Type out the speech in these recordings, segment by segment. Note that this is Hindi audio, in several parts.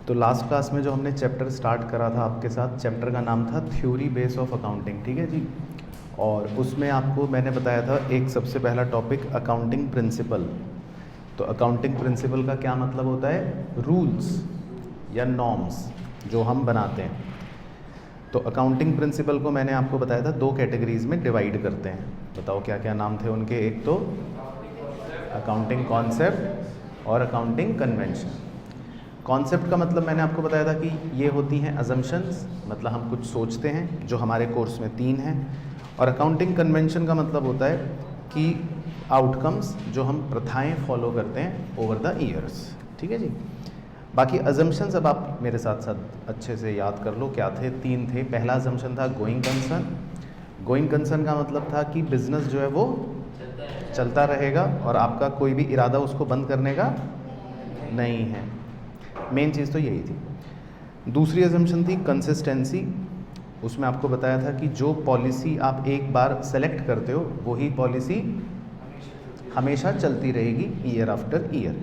तो लास्ट क्लास में जो हमने चैप्टर स्टार्ट करा था आपके साथ, चैप्टर का नाम था थ्योरी बेस ऑफ अकाउंटिंग, ठीक है जी। और उसमें आपको मैंने बताया था एक सबसे पहला टॉपिक अकाउंटिंग प्रिंसिपल। तो अकाउंटिंग प्रिंसिपल का क्या मतलब होता है? रूल्स या नॉर्म्स जो हम बनाते हैं। तो अकाउंटिंग प्रिंसिपल को मैंने आपको बताया था दो कैटेगरीज में डिवाइड करते हैं। बताओ क्या क्या नाम थे उनके? एक तो अकाउंटिंग कॉन्सेप्ट और अकाउंटिंग कन्वेंशन। कॉन्सेप्ट का मतलब मैंने आपको बताया था कि ये होती हैं अजम्पशंस, मतलब हम कुछ सोचते हैं, जो हमारे कोर्स में 3 हैं। और अकाउंटिंग कन्वेंशन का मतलब होता है कि आउटकम्स, जो हम प्रथाएं फॉलो करते हैं ओवर द ईयर्स, ठीक है जी। बाकी अजम्पशंस अब आप मेरे साथ साथ अच्छे से याद कर लो क्या थे। 3 थे। पहला अजम्पशन था गोइंग कंसर्न। गोइंग कंसर्न का मतलब था कि बिजनेस जो है वो चलता रहेगा और आपका कोई भी इरादा उसको बंद करने का नहीं है। मेन चीज़ तो यही थी। दूसरी अजम्पशन थी कंसिस्टेंसी। उसमें आपको बताया था कि जो पॉलिसी आप एक बार सेलेक्ट करते हो वही पॉलिसी हमेशा चलती रहेगी ईयर आफ्टर ईयर।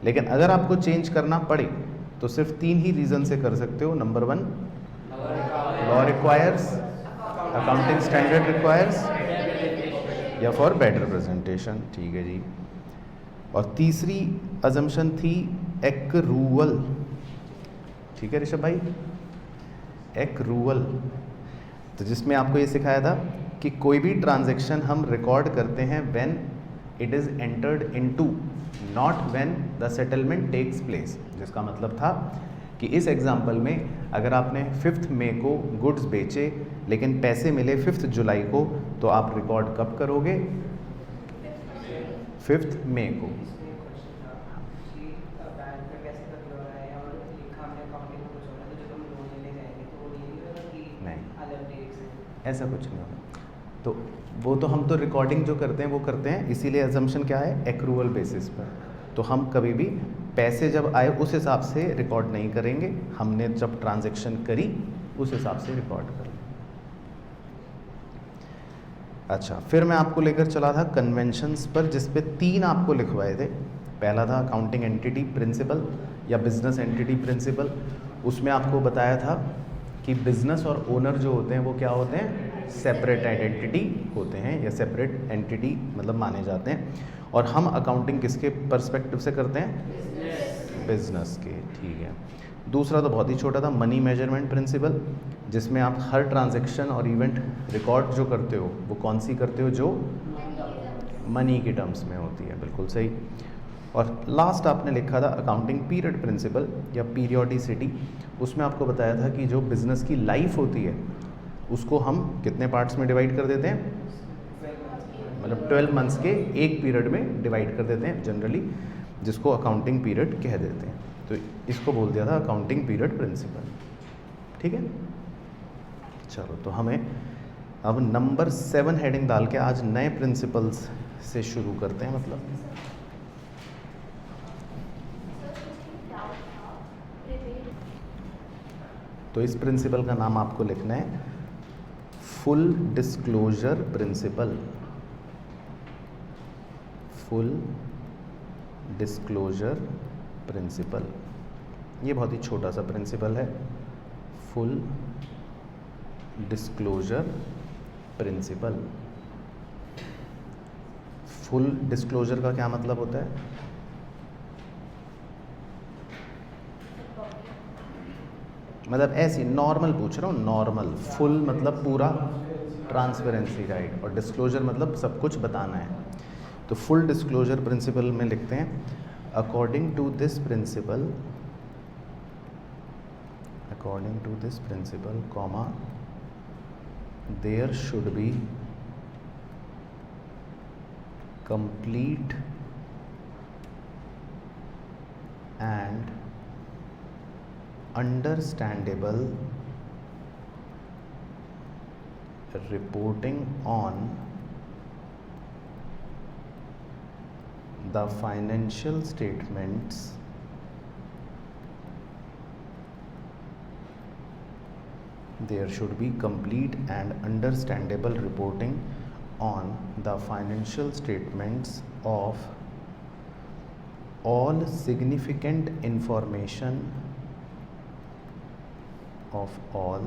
लेकिन अगर आपको चेंज करना पड़े तो सिर्फ 3 ही रीज़न से कर सकते हो। Number 1, law requires, accounting standard requires, या फॉर बेटर प्रेजेंटेशन, ठीक है जी। और तीसरी अजम्पशन थी एक्रूवल, ठीक है ऋषभ भाई, एक्रूवल। तो जिसमें आपको ये सिखाया था कि कोई भी ट्रांजैक्शन हम रिकॉर्ड करते हैं when it is entered into, not when the settlement takes place. जिसका मतलब था कि इस एग्जाम्पल में अगर आपने 5 मई को गुड्स बेचे लेकिन पैसे मिले 5 जुलाई को, तो आप रिकॉर्ड कब करोगे? 5 मई को। ऐसा कुछ नहीं होगा। तो वो तो हम तो रिकॉर्डिंग जो करते हैं वो करते हैं, इसीलिए अजम्पशन क्या है? एक्रूवल बेसिस पर। तो हम कभी भी पैसे जब आए उस हिसाब से रिकॉर्ड नहीं करेंगे, हमने जब ट्रांजैक्शन करी उस हिसाब से रिकॉर्ड करेंगे। अच्छा, फिर मैं आपको लेकर चला था कन्वेंशंस पर, जिस पे 3 आपको लिखवाए थे। पहला था अकाउंटिंग एंटिटी प्रिंसिपल या बिजनेस एंटिटी प्रिंसिपल। उसमें आपको बताया था कि बिजनेस और ओनर जो होते हैं वो क्या होते हैं? सेपरेट आइडेंटिटी होते हैं, या सेपरेट एंटिटी मतलब माने जाते हैं। और हम अकाउंटिंग किसके पर्सपेक्टिव से करते हैं? बिजनेस के, ठीक है। दूसरा तो बहुत ही छोटा था, मनी मेजरमेंट प्रिंसिपल, जिसमें आप हर ट्रांजैक्शन और इवेंट रिकॉर्ड जो करते हो वो कौन सी करते हो? जो मनी के टर्म्स में होती है, बिल्कुल सही। और लास्ट आपने लिखा था अकाउंटिंग पीरियड प्रिंसिपल या पीरियोडिसिटी। उसमें आपको बताया था कि जो बिज़नेस की लाइफ होती है उसको हम कितने पार्ट्स में डिवाइड कर देते हैं? मतलब 12 मंथ्स के एक पीरियड में डिवाइड कर देते हैं जनरली, जिसको अकाउंटिंग पीरियड कह देते हैं। तो इसको बोल दिया था अकाउंटिंग पीरियड प्रिंसिपल, ठीक है। चलो, तो हमें अब नंबर 7 हेडिंग डाल के आज नए प्रिंसिपल्स से शुरू करते हैं। मतलब तो इस प्रिंसिपल का नाम आपको लिखना है full disclosure principle. Full disclosure principle, ये बहुत ही छोटा सा प्रिंसिपल है। Full disclosure principle. Full disclosure का क्या मतलब होता है? मतलब ऐसी नॉर्मल पूछ रहा हूँ, नॉर्मल। फुल मतलब पूरा, ट्रांसपेरेंसी, राइट। और डिस्क्लोजर मतलब सब कुछ बताना है। तो फुल डिस्क्लोजर प्रिंसिपल में लिखते हैं according to this principle, according to this principle comma there should be complete and understandable reporting on the financial statements there should be complete and understandable reporting on the financial statements of all significant information of all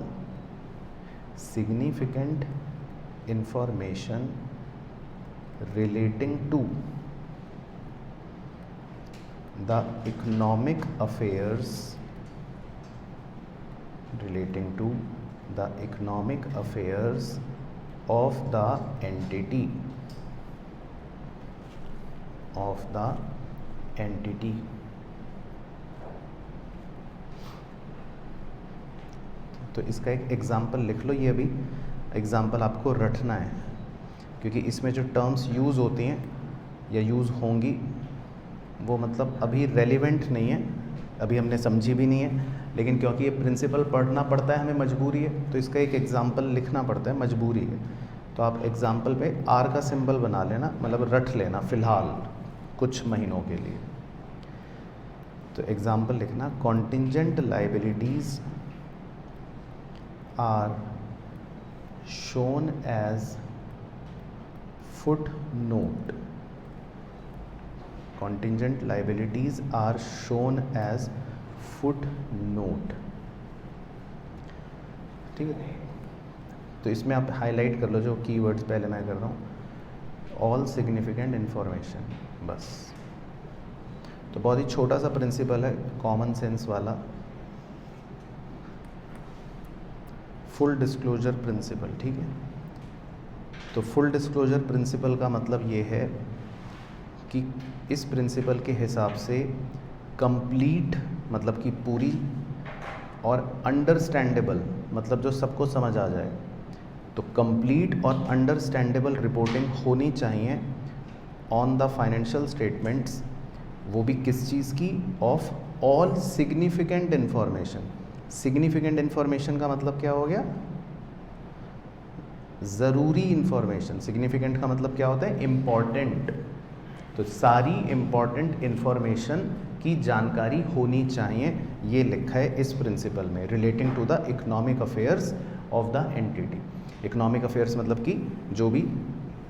significant information relating to the economic affairs of the entity तो इसका एक एग्जाम्पल लिख लो। ये अभी एग्जाम्पल आपको रटना है, क्योंकि इसमें जो टर्म्स यूज़ होती हैं या यूज़ होंगी वो मतलब अभी रेलिवेंट नहीं है, अभी हमने समझी भी नहीं है, लेकिन क्योंकि ये प्रिंसिपल पढ़ना पड़ता है, हमें मजबूरी है, तो इसका एक एग्जाम्पल लिखना पड़ता है, मजबूरी है। तो आप एग्जाम्पल पे आर का सिंबल बना लेना, मतलब रट लेना फ़िलहाल कुछ महीनों के लिए। तो एग्जाम्पल लिखना, contingent liabilities are shown as footnote. Contingent liabilities are shown as footnote. ठीक है, तो इसमें आप हाईलाइट कर लो जो कीवर्ड्स पहले मैं कर रहा हूँ, ऑल सिग्निफिकेंट इंफॉर्मेशन, बस। तो बहुत ही छोटा सा प्रिंसिपल है, कॉमन सेंस वाला, फुल डिस्क्लोजर प्रिंसिपल। ठीक है, तो फुल डिस्क्लोजर प्रिंसिपल का मतलब ये है कि इस प्रिंसिपल के हिसाब से कंप्लीट मतलब कि पूरी, और अंडरस्टैंडेबल मतलब जो सबको समझ आ जाए, तो कंप्लीट और अंडरस्टैंडेबल रिपोर्टिंग होनी चाहिए ऑन द फाइनेंशियल स्टेटमेंट्स, वो भी किस चीज़ की, of all significant information. Significant information का मतलब क्या हो गया, ज़रूरी इंफॉर्मेशन। सिग्निफिकेंट का मतलब क्या होता है, इम्पॉर्टेंट। तो सारी इम्पॉर्टेंट इन्फॉर्मेशन की जानकारी होनी चाहिए, ये लिखा है इस प्रिंसिपल में, relating to the economic affairs of the entity. Economic affairs मतलब कि जो भी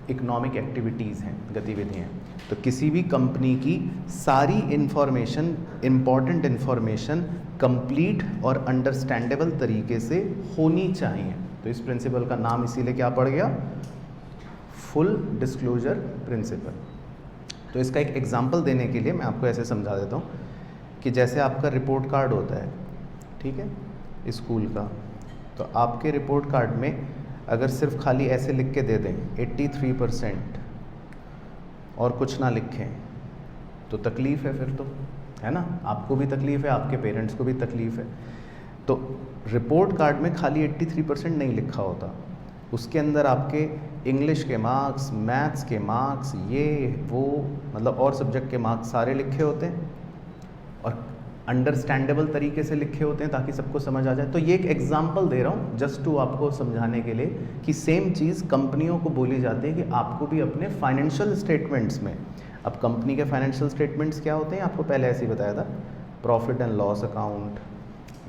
इकोनॉमिक एक्टिविटीज़ हैं, गतिविधियाँ हैं, तो किसी भी कंपनी की सारी इन्फॉर्मेशन, इम्पॉर्टेंट इन्फॉर्मेशन कंप्लीट और अंडरस्टैंडेबल तरीके से होनी चाहिए। तो इस प्रिंसिपल का नाम इसीलिए क्या पड़ गया, फुल डिस्क्लोजर प्रिंसिपल। तो इसका एक एग्जांपल देने के लिए मैं आपको ऐसे समझा देता हूँ कि जैसे आपका रिपोर्ट कार्ड होता है, ठीक है, स्कूल का, तो आपके रिपोर्ट कार्ड में अगर सिर्फ खाली ऐसे लिख के दे दें 83% और कुछ ना लिखें, तो तकलीफ़ है फिर, तो है ना, आपको भी तकलीफ़ है, आपके पेरेंट्स को भी तकलीफ़ है। तो रिपोर्ट कार्ड में खाली 83% नहीं लिखा होता, उसके अंदर आपके इंग्लिश के मार्क्स, मैथ्स के मार्क्स, ये वो मतलब और सब्जेक्ट के मार्क्स सारे लिखे होते हैं और अंडरस्टैंडेबल तरीके से लिखे होते हैं ताकि सबको समझ आ जाए। तो ये एक एग्जांपल दे रहा हूँ जस्ट टू आपको समझाने के लिए कि सेम चीज़ कंपनियों को बोली जाती है कि आपको भी अपने फाइनेंशियल स्टेटमेंट्स में, अब कंपनी के फाइनेंशियल स्टेटमेंट्स क्या होते हैं आपको पहले ऐसे ही बताया था, प्रॉफिट एंड लॉस अकाउंट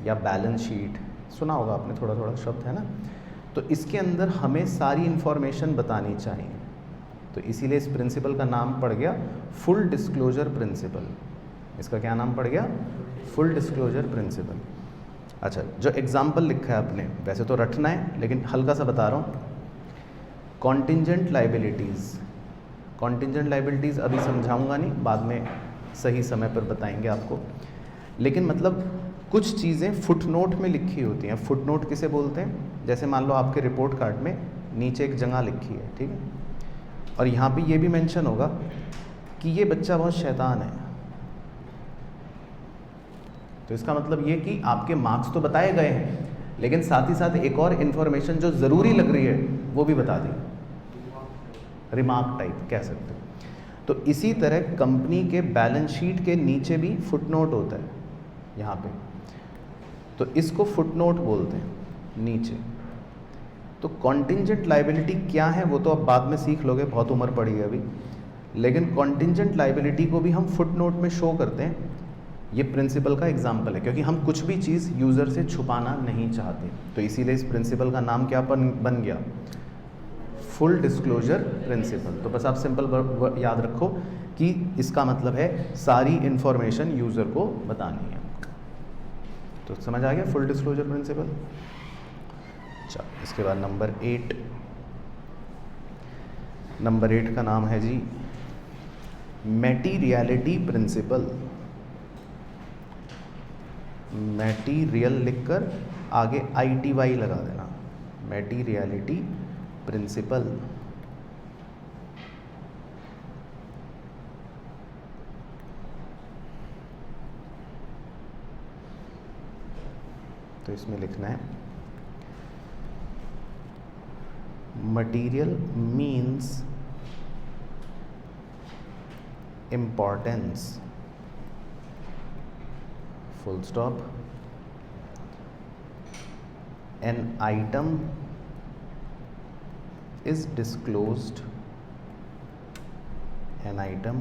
या बैलेंस शीट, सुना होगा आपने, थोड़ा थोड़ा शब्द है ना, तो इसके अंदर हमें सारी इन्फॉर्मेशन बतानी चाहिए। तो इसीलिए इस प्रिंसिपल का नाम पड़ गया फुल डिस्क्लोजर प्रिंसिपल। इसका क्या नाम पड़ गया, फुल डिस्क्लोजर प्रिंसिपल। अच्छा, जो एग्जाम्पल लिखा है आपने, वैसे तो रटना है लेकिन हल्का सा बता रहा हूँ, कॉन्टिंजेंट लाइबिलिटीज़। कॉन्टिंजेंट लाइबिलिटीज़ अभी समझाऊंगा नहीं, बाद में सही समय पर बताएंगे आपको, लेकिन मतलब कुछ चीज़ें फुटनोट में लिखी होती हैं। फुटनोट किसे बोलते हैं, जैसे मान लो आपके रिपोर्ट कार्ड में नीचे एक जगह लिखी है, ठीक है, और यहाँ पे ये भी मेंशन होगा कि ये बच्चा बहुत शैतान है, तो इसका मतलब ये कि आपके मार्क्स तो बताए गए हैं लेकिन साथ ही साथ एक और इन्फॉर्मेशन जो ज़रूरी लग रही है वो भी बता दी, रिमार्क टाइप कह सकते हो। तो इसी तरह कंपनी के बैलेंस शीट के नीचे भी फुटनोट होता है यहाँ पे, तो इसको फुटनोट बोलते हैं नीचे। तो कॉन्टिंजेंट लाइबिलिटी क्या है वो तो अब बाद में सीख लोगे, बहुत उम्र पड़ी है अभी, लेकिन कॉन्टिंजेंट लाइबिलिटी को भी हम फुटनोट में शो करते हैं। ये प्रिंसिपल का एग्जाम्पल है, क्योंकि हम कुछ भी चीज़ यूज़र से छुपाना नहीं चाहते, तो इसीलिए इस प्रिंसिपल का नाम क्या बन गया, फुल डिस्क्लोजर प्रिंसिपल। तो बस आप सिंपल याद रखो कि इसका मतलब है सारी इन्फॉर्मेशन यूज़र को बतानी है। तो समझ आ गया फुल डिस्क्लोजर प्रिंसिपल। चलो इसके बाद नंबर 8, नंबर 8 का नाम है जी मैटीरियलिटी प्रिंसिपल। मैटीरियल लिखकर आगे ITY लगा देना, मैटीरियलिटी प्रिंसिपल। तो इसमें लिखना है material means importance, full stop. An item is disclosed, an item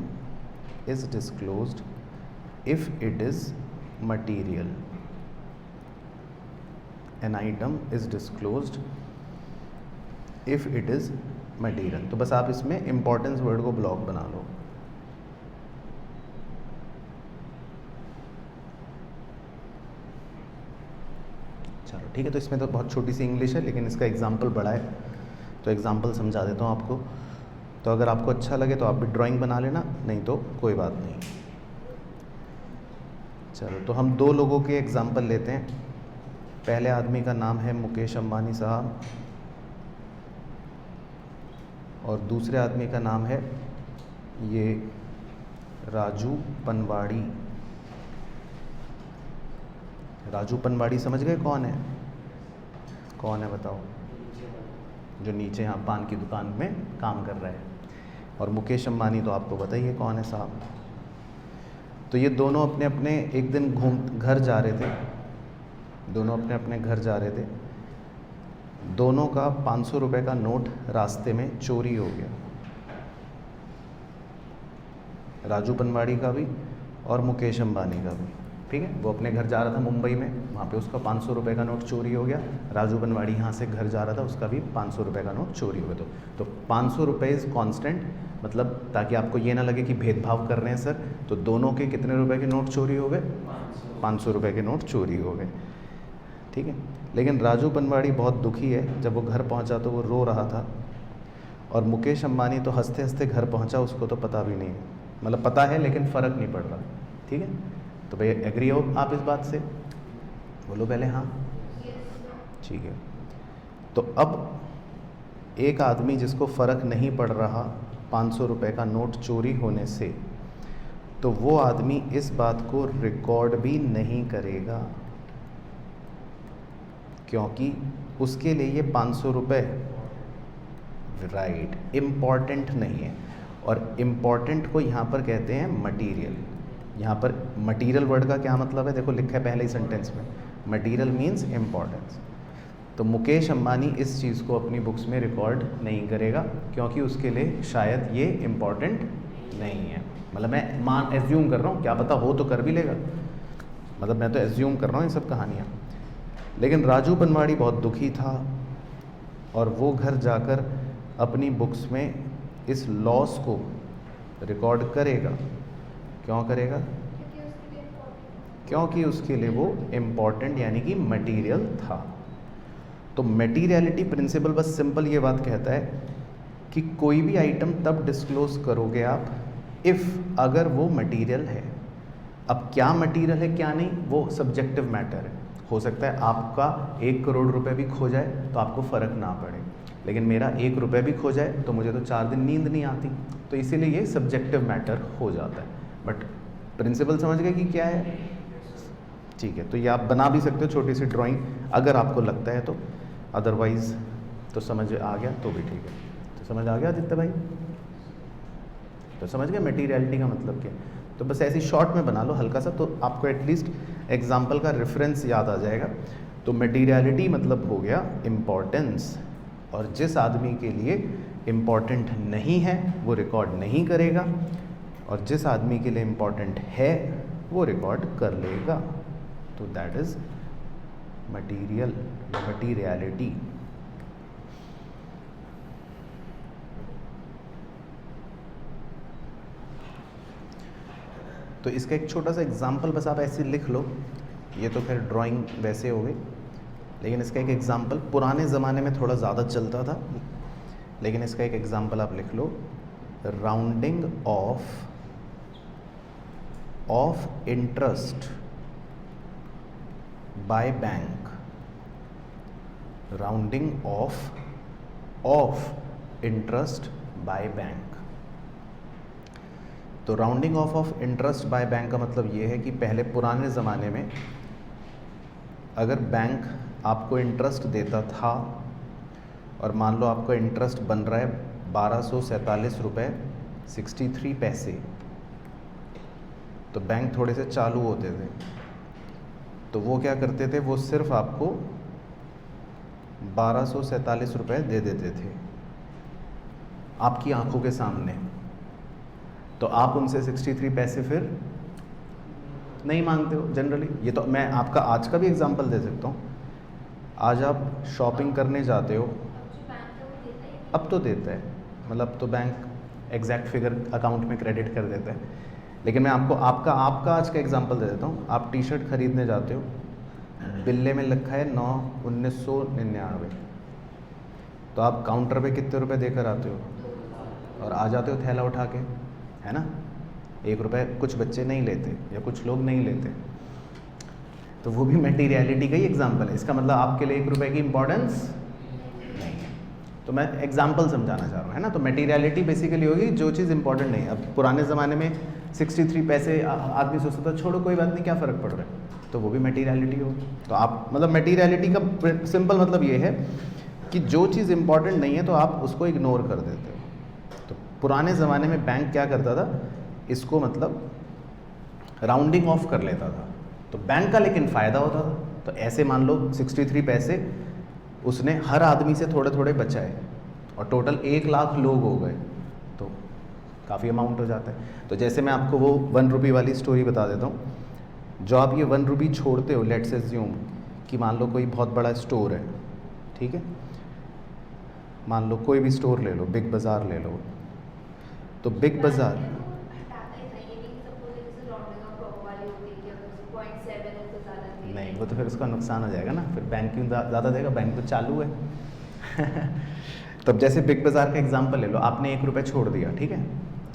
is disclosed if it is material. An item is disclosed if it is material. तो बस आप इसमें इम्पोर्टेंस वर्ड को ब्लॉक बना लो। चलो ठीक है, तो इसमें तो बहुत छोटी सी इंग्लिश है लेकिन इसका एग्जाम्पल बड़ा है, तो एग्जाम्पल समझा देता हूँ आपको। तो अगर आपको अच्छा लगे तो आप भी ड्राइंग बना लेना, नहीं तो कोई बात नहीं। चलो तो हम 2 लोगों के एग्जाम्पल लेते हैं। पहले आदमी का नाम है मुकेश अंबानी साहब और दूसरे आदमी का नाम है ये राजू पनवाड़ी। राजू पनवाड़ी समझ गए कौन है? कौन है बताओ? जो नीचे यहाँ पान की दुकान में काम कर रहा है। और मुकेश अंबानी तो आपको बताइए कौन है साहब। तो ये दोनों अपने अपने एक दिन घर जा रहे थे, दोनों अपने अपने घर जा रहे थे। दोनों का 500 रुपये का नोट रास्ते में चोरी हो गया, राजू पनवाड़ी का भी और मुकेश अंबानी का भी। ठीक है, वो अपने घर जा रहा था मुंबई में, वहाँ पे उसका 500 रुपये का नोट चोरी हो गया। राजू पनवाड़ी यहाँ से घर जा रहा था, उसका भी 500 रुपये का नोट चोरी हो गया। तो 500 रुपये इज़ कॉन्स्टेंट, मतलब ताकि आपको ये ना लगे कि भेदभाव कर रहे हैं सर। तो दोनों के कितने रुपए के नोट चोरी हो गए? 500 रुपये के नोट चोरी हो गए। ठीक है, लेकिन राजू पनवाड़ी बहुत दुखी है। जब वो घर पहुँचा तो वो रो रहा था, और मुकेश अंबानी तो हंसते हंसते घर पहुँचा, उसको तो पता भी नहीं है, मतलब पता है लेकिन फ़र्क नहीं पड़ रहा। ठीक है, तो भाई एग्री हो आप इस बात से? बोलो पहले हाँ। ठीक है, तो अब एक आदमी जिसको फ़र्क नहीं पड़ रहा 500 रुपये का नोट चोरी होने से, तो वो आदमी इस बात को रिकॉर्ड भी नहीं करेगा, क्योंकि उसके लिए ये 500 रुपये राइट इम्पॉर्टेंट नहीं है। और इम्पॉर्टेंट को यहाँ पर कहते हैं मटीरियल। यहाँ पर मटीरियल वर्ड का क्या मतलब है? देखो लिखा है पहले ही सेंटेंस में, मटीरियल मीन्स इम्पॉर्टेंस। तो मुकेश अंबानी इस चीज़ को अपनी बुक्स में रिकॉर्ड नहीं करेगा, क्योंकि उसके लिए शायद ये इम्पॉर्टेंट नहीं है। मतलब मैं एज्यूम कर रहा हूँ, क्या पता हो तो कर भी लेगा, मतलब मैं तो एज्यूम कर रहा हूँ ये सब कहानियाँ। लेकिन राजू पनवाड़ी बहुत दुखी था, और वो घर जाकर अपनी बुक्स में इस लॉस को रिकॉर्ड करेगा। क्यों करेगा? क्योंकि उसके लिए वो इम्पॉर्टेंट यानी कि मटीरियल था। तो मटीरियलिटी प्रिंसिपल बस सिंपल ये बात कहता है कि कोई भी आइटम तब डिस्क्लोज करोगे आप इफ़ अगर वो मटीरियल है। अब क्या मटीरियल है क्या नहीं, वो सब्जेक्टिव मैटर है। हो सकता है आपका 1 करोड़ रुपए भी खो जाए तो आपको फ़र्क ना पड़े, लेकिन मेरा 1 रुपये भी खो जाए तो मुझे तो 4 दिन नींद नहीं आती। तो इसीलिए ये सब्जेक्टिव मैटर हो जाता है। बट प्रिंसिपल समझ गए कि क्या है? ठीक है, तो ये आप बना भी सकते हो छोटी सी ड्राइंग अगर आपको लगता है तो, अदरवाइज़ तो समझ आ गया तो भी ठीक है। तो समझ आ गया आदित्य भाई? तो समझ गए मटीरियलिटी का मतलब क्या? तो बस ऐसी शॉर्ट में बना लो हल्का सा, तो आपको एटलीस्ट एग्जाम्पल का रेफरेंस याद आ जाएगा। तो मटीरियलिटी मतलब हो गया इम्पॉर्टेंस, और जिस आदमी के लिए इम्पॉर्टेंट नहीं है वो रिकॉर्ड नहीं करेगा, और जिस आदमी के लिए इम्पॉर्टेंट है वो रिकॉर्ड कर लेगा। तो दैट इज़ मटीरियलिटी। तो इसका एक छोटा सा एग्जाम्पल बस आप ऐसे लिख लो। ये तो खैर ड्राइंग वैसे हो गई, लेकिन इसका एक एग्जांपल पुराने ज़माने में थोड़ा ज़्यादा चलता था, लेकिन इसका एक एग्जांपल आप लिख लो, rounding off interest by bank, rounding off interest by bank. तो rounding off interest by bank का मतलब ये है कि पहले पुराने ज़माने में अगर बैंक आपको इंटरेस्ट देता था और मान लो आपका इंटरेस्ट बन रहा है 1247 रुपये 63 पैसे, तो बैंक थोड़े से चालू होते थे, तो वो क्या करते थे, वो सिर्फ आपको 1247 रुपये दे देते थे आपकी आंखों के सामने। तो आप उनसे 63 पैसे फिर नहीं मांगते हो जनरली। ये तो मैं आपका आज का भी एग्जांपल दे सकता हूँ। आज आप शॉपिंग करने जाते हो, अब तो देता है, मतलब तो बैंक एग्जैक्ट फिगर अकाउंट में क्रेडिट कर देता है, लेकिन मैं आपको आपका आज का एग्जांपल दे देता हूँ। आप टी शर्ट खरीदने जाते हो, बिल्ले में लिखा है 1999, तो आप काउंटर पे कितने रुपए देकर आते हो और आ जाते हो थैला उठा के, है ना। 1 रुपये कुछ बच्चे नहीं लेते या कुछ लोग नहीं लेते, तो वो भी मटेरियलिटी का ही एग्जांपल है। इसका मतलब आपके लिए 1 रुपये की इम्पोर्टेंस नहीं है, तो मैं एग्जांपल समझाना चाह रहा हूँ, है ना। तो मटेरियलिटी बेसिकली होगी जो चीज़ इंपॉर्टेंट नहीं है। अब पुराने ज़माने में 63 पैसे आदमी सोचता था छोड़ो कोई बात नहीं क्या फ़र्क पड़ रहा है, तो वो भी मटेरियलिटी होगी। तो आप मतलब मटेरियलिटी का सिंपल मतलब ये है कि जो चीज़ इंपॉर्टेंट नहीं है तो आप उसको इग्नोर कर देते हो। तो पुराने ज़माने में बैंक क्या करता था, इसको मतलब राउंडिंग ऑफ कर लेता था, तो बैंक का लेकिन फ़ायदा होता था। तो ऐसे मान लो 63 पैसे उसने हर आदमी से थोड़े थोड़े बचाए और टोटल 1 लाख लोग हो गए, तो काफ़ी अमाउंट हो जाता है। तो जैसे मैं आपको वो 1 रुपये वाली स्टोरी बता देता हूँ। जो आप ये 1 रुपये छोड़ते हो, लेट्स अज्यूम कि मान लो कोई बहुत बड़ा स्टोर है, ठीक है, मान लो कोई भी स्टोर ले लो, बिग बाज़ार ले लो, तो बिग बाज़ार नहीं, वो तो फिर उसका नुकसान हो जाएगा ना, फिर बैंक क्यों ज़्यादा देगा, बैंक तो चालू है। तो अब जैसे बिग बाज़ार का एग्जांपल ले लो, आपने 1 रुपये छोड़ दिया, ठीक है,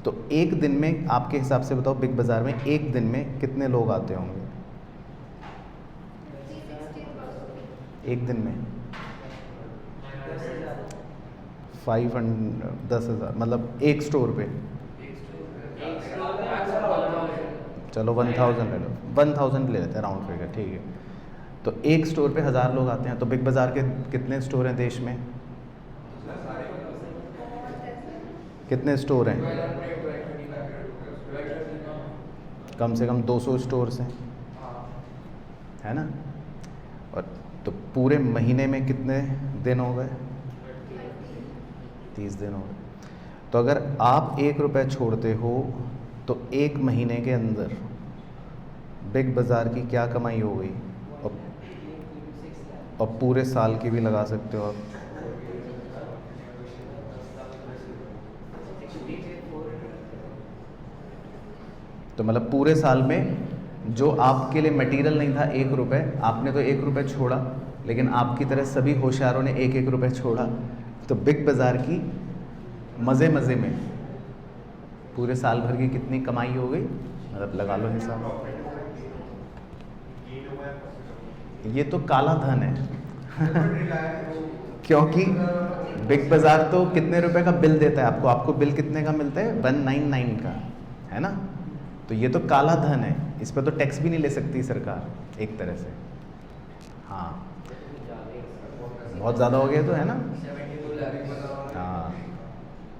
तो एक दिन में आपके हिसाब से बताओ बिग बाज़ार में एक दिन में कितने लोग आते होंगे एक दिन में? 10,000 मतलब एक स्टोर पे, चलो 1000 ले लो, 1000 ले लेते हैं राउंड फिगर, ठीक है। तो एक स्टोर पे 1000 लोग आते हैं, तो बिग बाज़ार के कितने स्टोर हैं देश में? कितने स्टोर हैं? कम से कम 200 स्टोर्स हैं, है ना। और तो पूरे महीने में कितने दिन हो गए? 30 दिन हो गए। तो अगर आप 1 रुपये छोड़ते हो तो 1 महीने के अंदर बिग बाज़ार की क्या कमाई हो गई, और पूरे साल की भी लगा सकते हो आप। तो मतलब पूरे साल में जो आपके लिए मटेरियल नहीं था 1 रुपये, आपने तो 1 रुपये छोड़ा, लेकिन आपकी तरह सभी होशियारों ने 1-1 रुपये छोड़ा, तो बिग बाज़ार की मज़े मज़े में पूरे साल भर की कितनी कमाई हो गई, मतलब लगा लो हिसाब। ये तो काला धन है। क्योंकि बिग बाज़ार तो कितने रुपए का बिल देता है आपको बिल कितने का मिलता है? 199 का, है ना। तो ये तो काला धन है, इस पर तो टैक्स भी नहीं ले सकती सरकार एक तरह से। हाँ, बहुत ज़्यादा हो गया तो, है ना। हाँ,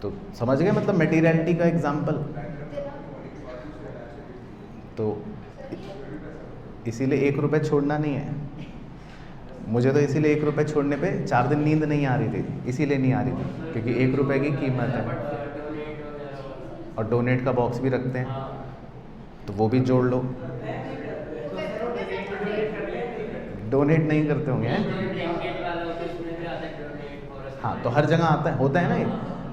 तो समझ गए मतलब मटेरियलिटी का एग्जाम्पल। तो इसीलिए 1 रुपये छोड़ना नहीं है। मुझे तो इसीलिए 1 रुपये छोड़ने पे 4 दिन नींद नहीं आ रही थी, इसीलिए नहीं आ रही थी क्योंकि 1 रुपये की कीमत है। और डोनेट का बॉक्स भी रखते हैं, तो वो भी जोड़ लो। डोनेट नहीं करते होंगे, हैं? हाँ, तो हर जगह आता है, होता है ना ये।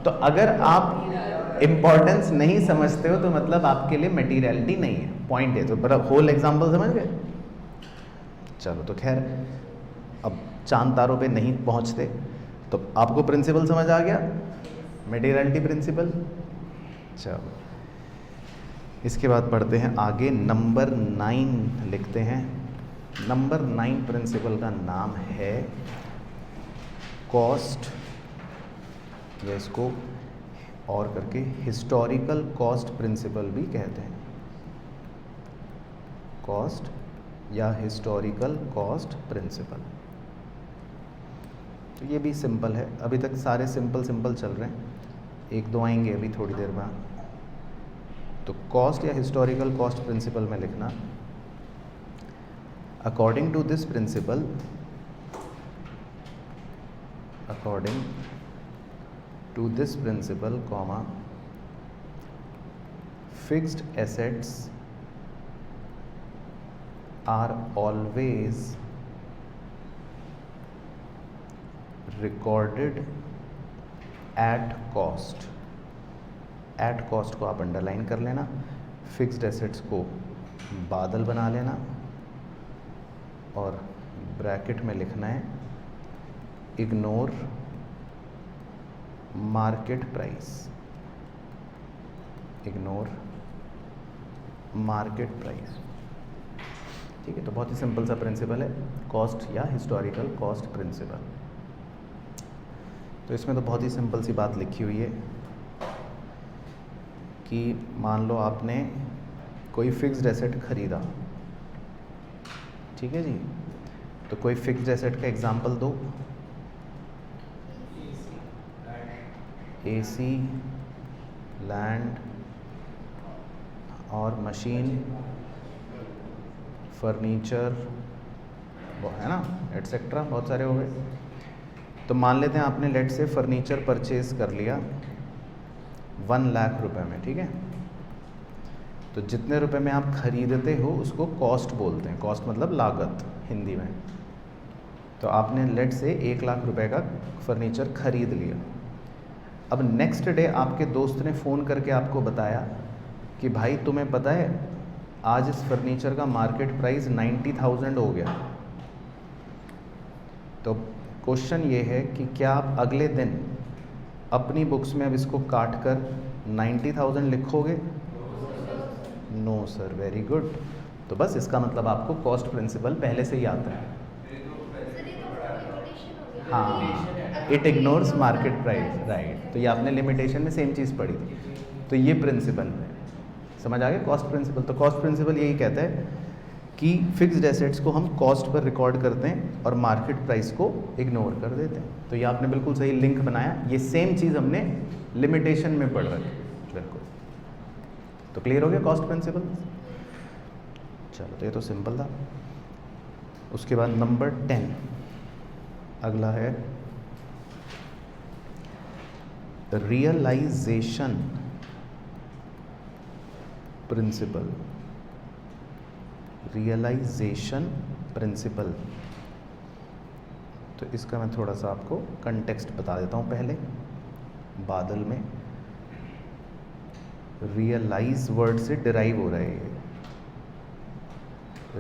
तो अगर आप इम्पोर्टेंस नहीं समझते हो तो मतलब आपके लिए मटेरियलिटी नहीं है, पॉइंट है। तो बड़ा होल एग्जांपल समझ गए। चलो तो खैर, अब चांद तारों पे नहीं पहुंचते, तो आपको प्रिंसिपल समझ आ गया, मटेरियलिटी प्रिंसिपल। चलो इसके बाद पढ़ते हैं आगे, नंबर 9 लिखते हैं। नंबर 9 प्रिंसिपल का नाम है कॉस्ट, या इसको और करके हिस्टोरिकल कॉस्ट प्रिंसिपल भी कहते हैं। कॉस्ट या हिस्टोरिकल कॉस्ट प्रिंसिपल, तो ये भी सिंपल है। अभी तक सारे सिंपल सिंपल चल रहे हैं, एक दो आएंगे अभी थोड़ी देर में। तो कॉस्ट या हिस्टोरिकल कॉस्ट प्रिंसिपल में लिखना, according to this principle, according to this principle comma fixed assets are always recorded at cost। at cost को आप अंडरलाइन कर लेना, फिक्स्ड एसेट्स को बादल बना लेना और ब्रैकेट में लिखना है ignore market price, ignore market price. ठीक है, तो बहुत ही सिंपल सा प्रिंसिपल है कॉस्ट या हिस्टोरिकल कॉस्ट प्रिंसिपल। तो इसमें तो बहुत ही सिंपल सी बात लिखी हुई है कि मान लो आपने कोई फिक्स्ड एसेट खरीदा, ठीक है जी, तो कोई फिक्स्ड एसेट का एग्जांपल दो। एसी, लैंड और मशीन, फर्नीचर, वो है ना, एटसेट्रा, बहुत सारे हो गए। तो मान लेते हैं आपने लेट से फर्नीचर परचेज कर लिया 1 लाख रुपए में, ठीक है। तो जितने रुपए में आप खरीदते हो उसको कॉस्ट बोलते हैं, कॉस्ट मतलब लागत हिंदी में। तो आपने लेट से 1 लाख रुपए का फर्नीचर खरीद लिया। अब नेक्स्ट डे आपके दोस्त ने फ़ोन करके आपको बताया कि भाई तुम्हें पता है आज इस फर्नीचर का मार्केट प्राइस 90,000 हो गया। तो क्वेश्चन ये है कि क्या आप अगले दिन अपनी बुक्स में अब इसको काट कर 90,000 लिखोगे? No sir, very good. तो बस इसका मतलब आपको कॉस्ट प्रिंसिपल पहले से ही आता है। हाँ, it ignores market price, right. तो ये आपने लिमिटेशन में सेम चीज़ पढ़ी थी। तो ये प्रिंसिपल है, समझ आ गया कॉस्ट प्रिंसिपल। तो कॉस्ट प्रिंसिपल यही कहता है कि फिक्स्ड एसेट्स को हम कॉस्ट पर रिकॉर्ड करते हैं और मार्केट प्राइस को इग्नोर कर देते हैं। तो ये आपने बिल्कुल सही लिंक बनाया, ये सेम चीज़ हमने लिमिटेशन में पढ़ रखी, बिल्कुल। तो क्लियर हो गया कॉस्ट प्रिंसिपल। चलो, तो ये तो सिंपल था। उसके बाद नंबर 10 अगला है रियलाइजेशन प्रिंसिपल। रियलाइजेशन प्रिंसिपल, तो इसका मैं थोड़ा सा आपको कंटेक्स्ट बता देता हूँ पहले। बादल में रियलाइज वर्ड से डिराइव हो रहा है ये,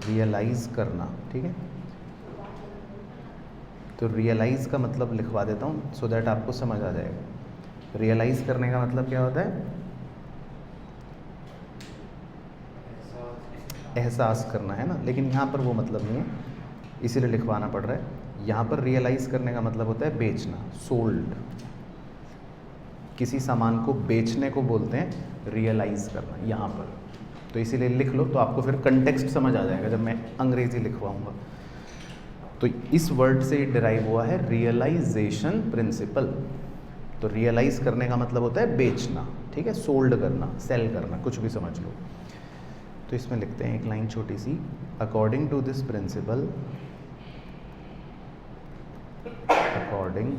रियलाइज करना, ठीक है। तो रियलाइज का मतलब लिखवा देता हूँ सो दैट आपको समझ आ जाएगा। रियलाइज करने का मतलब क्या होता है? एहसास करना, है ना। लेकिन यहाँ पर वो मतलब नहीं है, इसीलिए लिखवाना पड़ रहा है। यहाँ पर रियलाइज़ करने का मतलब होता है बेचना, सोल्ड। किसी सामान को बेचने को बोलते हैं रियलाइज़ करना यहाँ पर। तो इसीलिए लिख लो, तो आपको फिर कंटेक्स्ट समझ आ जाएगा जब मैं अंग्रेज़ी लिखवाऊँगा। तो इस वर्ड से डिराइव हुआ है रियलाइजेशन प्रिंसिपल। तो रियलाइज़ करने का मतलब होता है बेचना, ठीक है, सोल्ड करना, सेल करना, कुछ भी समझ लो। तो इसमें लिखते हैं एक लाइन छोटी सी, according to this principle, according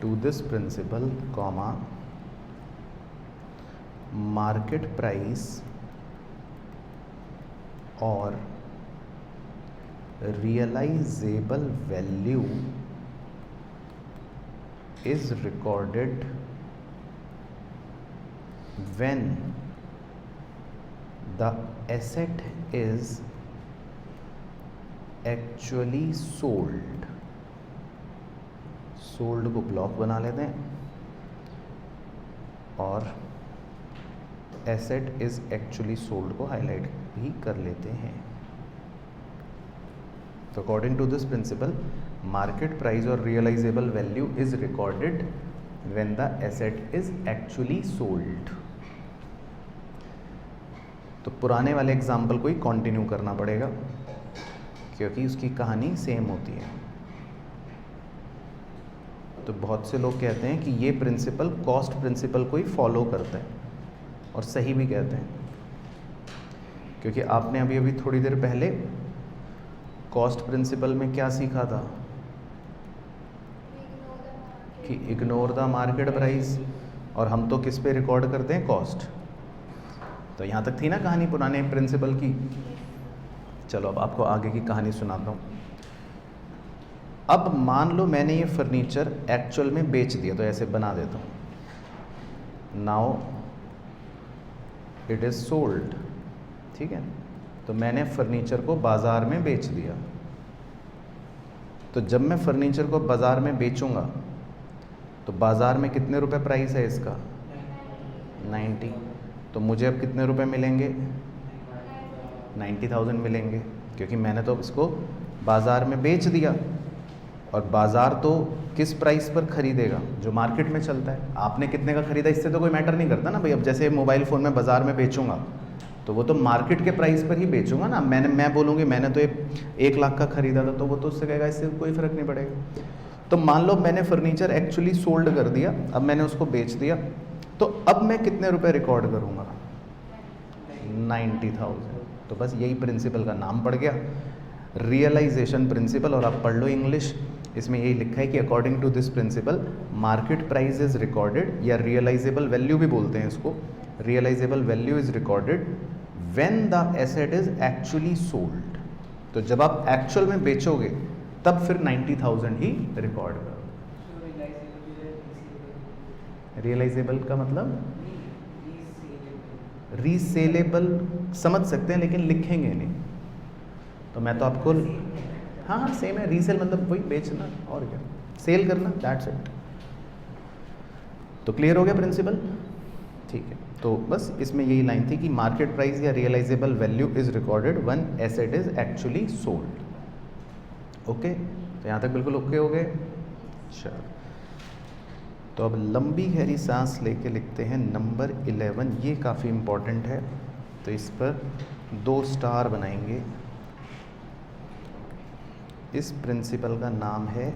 to this principle comma market price और realisable value is recorded when the asset is actually sold, sold को ब्लॉक बना लेते हैं और एसेट इज एक्चुअली सोल्ड को हाईलाइट भी कर लेते हैं। तो according to this principle market price और realisable value is recorded when the asset is actually sold. तो पुराने वाले एग्जाम्पल को ही कंटिन्यू करना पड़ेगा क्योंकि उसकी कहानी सेम होती है। तो बहुत से लोग कहते हैं कि ये प्रिंसिपल कॉस्ट प्रिंसिपल को ही फॉलो करता है और सही भी कहते हैं, क्योंकि आपने अभी अभी थोड़ी देर पहले कॉस्ट प्रिंसिपल में क्या सीखा था कि इग्नोर द मार्केट प्राइस, और हम तो किस पे रिकॉर्ड करते हैं, कॉस्ट। तो यहाँ तक थी ना कहानी पुराने प्रिंसिपल की। चलो अब आपको आगे की कहानी सुनाता हूँ। अब मान लो मैंने ये फर्नीचर एक्चुअल में बेच दिया, तो ऐसे बना देता हूँ, नाउ इट इज़ सोल्ड, ठीक है। तो मैंने फर्नीचर को बाज़ार में बेच दिया। तो जब मैं फर्नीचर को बाज़ार में बेचूंगा तो बाज़ार में कितने रुपए प्राइस है इसका, 90। तो मुझे अब कितने रुपए मिलेंगे, 90,000 मिलेंगे, क्योंकि मैंने तो इसको बाज़ार में बेच दिया। और बाज़ार तो किस प्राइस पर खरीदेगा, जो मार्केट में चलता है। आपने कितने का खरीदा इससे तो कोई मैटर नहीं करता ना भाई। अब जैसे मोबाइल फ़ोन में बाज़ार में बेचूंगा तो वो तो मार्केट के प्राइस पर ही बेचूंगा ना। मैं बोलूँगी मैंने तो 1 लाख का ख़रीदा था, तो वो तो उससे कहेगा इससे कोई फ़र्क नहीं पड़ेगा। तो मान लो मैंने फर्नीचर एक्चुअली सोल्ड कर दिया, अब मैंने उसको बेच दिया, तो अब मैं कितने रुपए रिकॉर्ड करूँगा, 90,000। तो बस यही प्रिंसिपल का नाम पड़ गया, रियलाइजेशन प्रिंसिपल। और आप पढ़ लो इंग्लिश, इसमें यही लिखा है कि according to this principle market price is recorded, या रियलाइजेबल वैल्यू भी बोलते हैं इसको, realisable value is recorded when the asset is actually sold. तो जब आप एक्चुअल में बेचोगे तब फिर 90,000 ही रिकॉर्ड करो। रियलाइजेबल का मतलब रीसेलेबल समझ सकते हैं, लेकिन लिखेंगे नहीं। तो मैं तो आपको हाँ सेम है। रीसेल मतलब वही बेचना और क्या, सेल करना, दैट्स इट। तो क्लियर हो गया प्रिंसिपल, ठीक है। तो बस इसमें यही लाइन थी कि मार्केट प्राइस या realisable value is recorded when asset is actually sold. Okay, तो यहाँ तक बिल्कुल ओके हो गए। चलो तो अब लंबी गहरी सांस लेके लिखते हैं नंबर 11। ये काफ़ी इम्पोर्टेंट है, तो इस पर 2 स्टार बनाएंगे। इस प्रिंसिपल का नाम है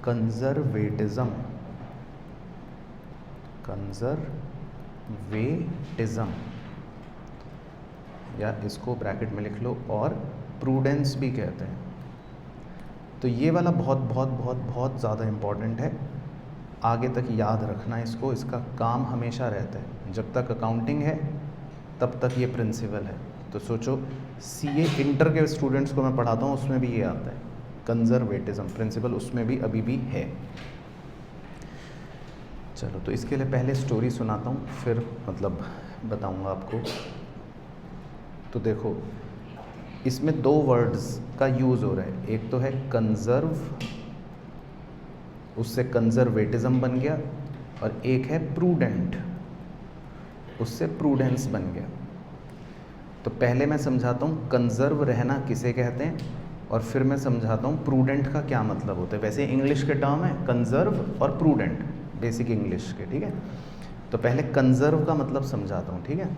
कंजर्वेटिज्म। कंजर्वेटिज्म, या इसको ब्रैकेट में लिख लो, और प्रूडेंस भी कहते हैं। तो ये वाला बहुत बहुत बहुत बहुत ज़्यादा इम्पॉर्टेंट है, आगे तक याद रखना इसको। इसका काम हमेशा रहता है, जब तक अकाउंटिंग है तब तक ये प्रिंसिपल है। तो सोचो सीए इंटर के स्टूडेंट्स को मैं पढ़ाता हूँ, उसमें भी ये आता है कंजर्वेटिज्म प्रिंसिपल, उसमें भी अभी भी है। चलो तो इसके लिए पहले स्टोरी सुनाता हूँ, फिर मतलब बताऊँगा आपको। तो देखो इसमें 2 वर्ड्स का यूज़ हो रहा है, एक तो है कंजर्व, उससे कंजर्वेटिज्म बन गया, और एक है प्रूडेंट, उससे प्रूडेंस बन गया। तो पहले मैं समझाता हूँ कंजर्व रहना किसे कहते हैं, और फिर मैं समझाता हूँ प्रूडेंट का क्या मतलब होता है। वैसे इंग्लिश के टर्म है कंजर्व और प्रूडेंट, बेसिक इंग्लिश के, ठीक है। तो पहले कंजर्व का मतलब समझाता हूँ, ठीक है।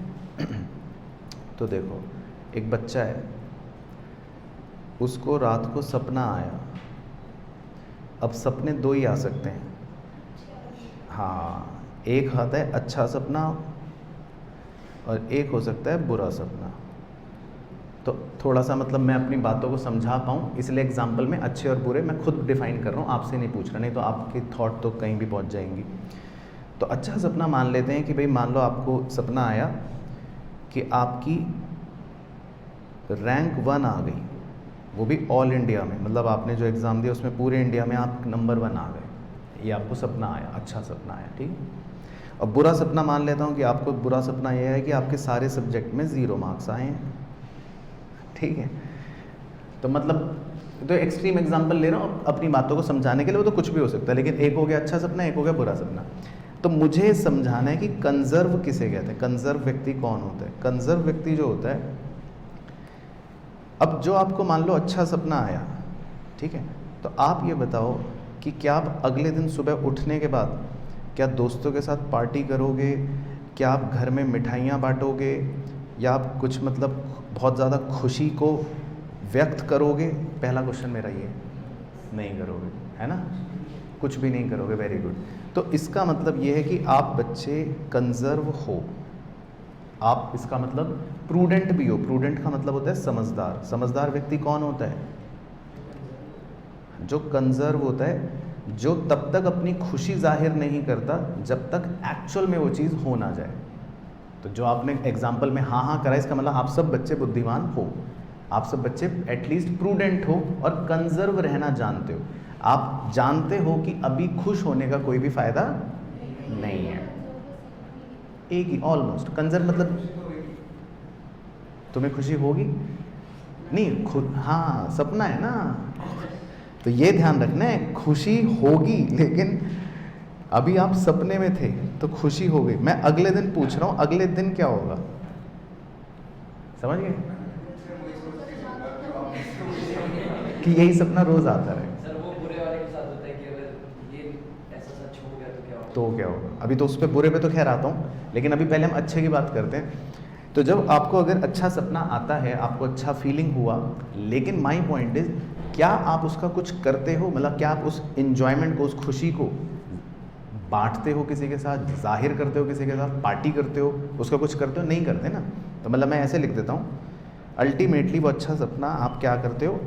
तो देखो एक बच्चा है, उसको रात को सपना आया। अब सपने 2 ही आ सकते हैं, हाँ, एक आता है अच्छा सपना और एक हो सकता है बुरा सपना। तो थोड़ा सा मतलब मैं अपनी बातों को समझा पाऊँ इसलिए एग्जाम्पल में अच्छे और बुरे मैं खुद डिफाइन कर रहा हूँ, आपसे नहीं पूछ रहा, नहीं तो आपकी थॉट तो कहीं भी पहुँच जाएंगी। तो अच्छा सपना मान लेते हैं कि भाई मान लो आपको सपना आया कि आपकी रैंक 1 आ गई, वो भी ऑल इंडिया में, मतलब आपने जो एग्ज़ाम दिया उसमें पूरे इंडिया में आप नंबर 1 आ गए। ये आपको सपना आया, अच्छा सपना आया, ठीक। और बुरा सपना मान लेता हूँ कि आपको बुरा सपना यह है कि आपके सारे सब्जेक्ट में 0 मार्क्स आए हैं, ठीक है। तो मतलब तो एक्सट्रीम एग्जांपल ले रहा हूँ अपनी बातों को समझाने के लिए, वो तो कुछ भी हो सकता है, लेकिन एक हो गया अच्छा सपना, एक हो गया बुरा सपना। तो मुझे समझाना है कि कंजर्व किसे कहते हैं, कंजर्व व्यक्ति कौन होता है। कंजर्व व्यक्ति जो होता है, अब जो आपको मान लो अच्छा सपना आया, ठीक है, तो आप ये बताओ कि क्या आप अगले दिन सुबह उठने के बाद क्या दोस्तों के साथ पार्टी करोगे, क्या आप घर में मिठाइयाँ बांटोगे, या आप कुछ मतलब बहुत ज़्यादा खुशी को व्यक्त करोगे? पहला क्वेश्चन मेरा ये, नहीं करोगे, है ना, कुछ भी नहीं करोगे। Very good. तो इसका मतलब ये है कि आप बच्चे कंजर्व हो, आप इसका मतलब प्रूडेंट भी हो। प्रूडेंट का मतलब होता है समझदार। समझदार व्यक्ति कौन होता है? जो कंजर्व होता है, जो तब तक अपनी खुशी जाहिर नहीं करता जब तक एक्चुअल में वो चीज़ हो ना जाए। तो जो आपने एग्जाम्पल में हाँ हाँ करा, इसका मतलब आप सब बच्चे बुद्धिमान हो, आप सब बच्चे एटलीस्ट प्रूडेंट हो और कंजर्व रहना जानते हो। आप जानते हो कि अभी खुश होने का कोई भी फायदा नहीं है। एक ही ऑलमोस्ट कंजर्व मतलब तुम्हें खुशी होगी नहीं, खुद हाँ सपना है ना, तो ये ध्यान रखना है, खुशी होगी, लेकिन अभी आप सपने में थे तो खुशी हो गई। मैं अगले दिन पूछ रहा हूँ, अगले दिन क्या होगा, समझ गए कि यही सपना रोज आता रहे। सर वो बुरे वाले के साथ होता है कि अगर ये ऐसा सच हो गया तो क्या होगा? तो क्या होगा? अभी तो उस पर बुरे पे तो खैर आता हूँ, लेकिन अभी पहले हम अच्छे की बात करते हैं। तो जब आपको अगर अच्छा सपना आता है, आपको अच्छा फीलिंग हुआ, लेकिन माई पॉइंट इज, क्या आप उसका कुछ करते हो? मतलब क्या आप उस इंजॉयमेंट को, उस खुशी को बांटते हो किसी के साथ, जाहिर करते हो किसी के साथ, पार्टी करते हो, उसका कुछ करते हो? नहीं करते ना। तो मतलब मैं ऐसे लिख देता हूँ, अल्टीमेटली वो अच्छा सपना आप क्या करते हो?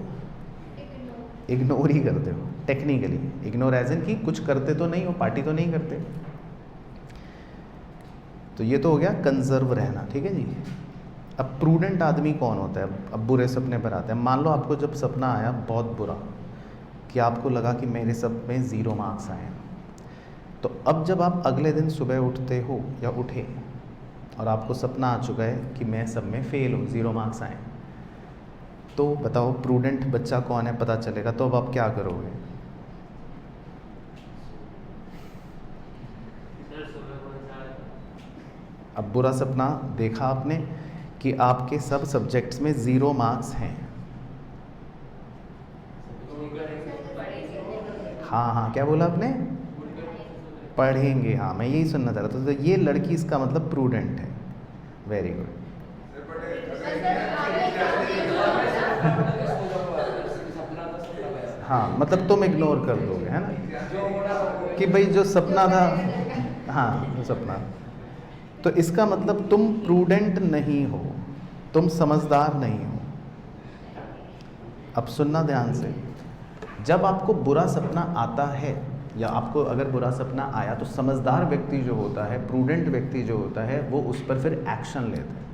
इग्नोर ही करते हो। टेक्निकली इग्नोर एज इन कि कुछ करते तो नहीं हो, पार्टी तो नहीं करते। तो ये तो हो गया कंजर्व रहना, ठीक है जी। अब प्रूडेंट आदमी कौन होता है? अब बुरे सपने पर आते हैं। मान लो आपको जब सपना आया बहुत बुरा, कि आपको लगा कि मेरे सब में 0 मार्क्स आए, तो अब जब आप अगले दिन सुबह उठते हो या उठे और आपको सपना आ चुका है कि मैं सब में फेल हूँ, 0 मार्क्स आए, तो बताओ प्रूडेंट बच्चा कौन है पता चलेगा, तो अब आप क्या करोगे? अब बुरा सपना देखा आपने कि आपके सब सब्जेक्ट्स में 0 मार्क्स हैं। हाँ हाँ, क्या बोला आपने? पढ़ेंगे, हाँ मैं यही सुनना चाह रहा था। तो ये लड़की इसका मतलब प्रूडेंट है। Very good. हाँ मतलब तुम इग्नोर कर दोगे, है ना, कि भाई जो सपना था, हाँ जो सपना, तो इसका मतलब तुम प्रूडेंट नहीं हो, तुम समझदार नहीं हो। अब सुनना ध्यान से, जब आपको बुरा सपना आता है या आपको अगर बुरा सपना आया, तो समझदार व्यक्ति जो होता है, प्रूडेंट व्यक्ति जो होता है, वो उस पर फिर एक्शन लेता है,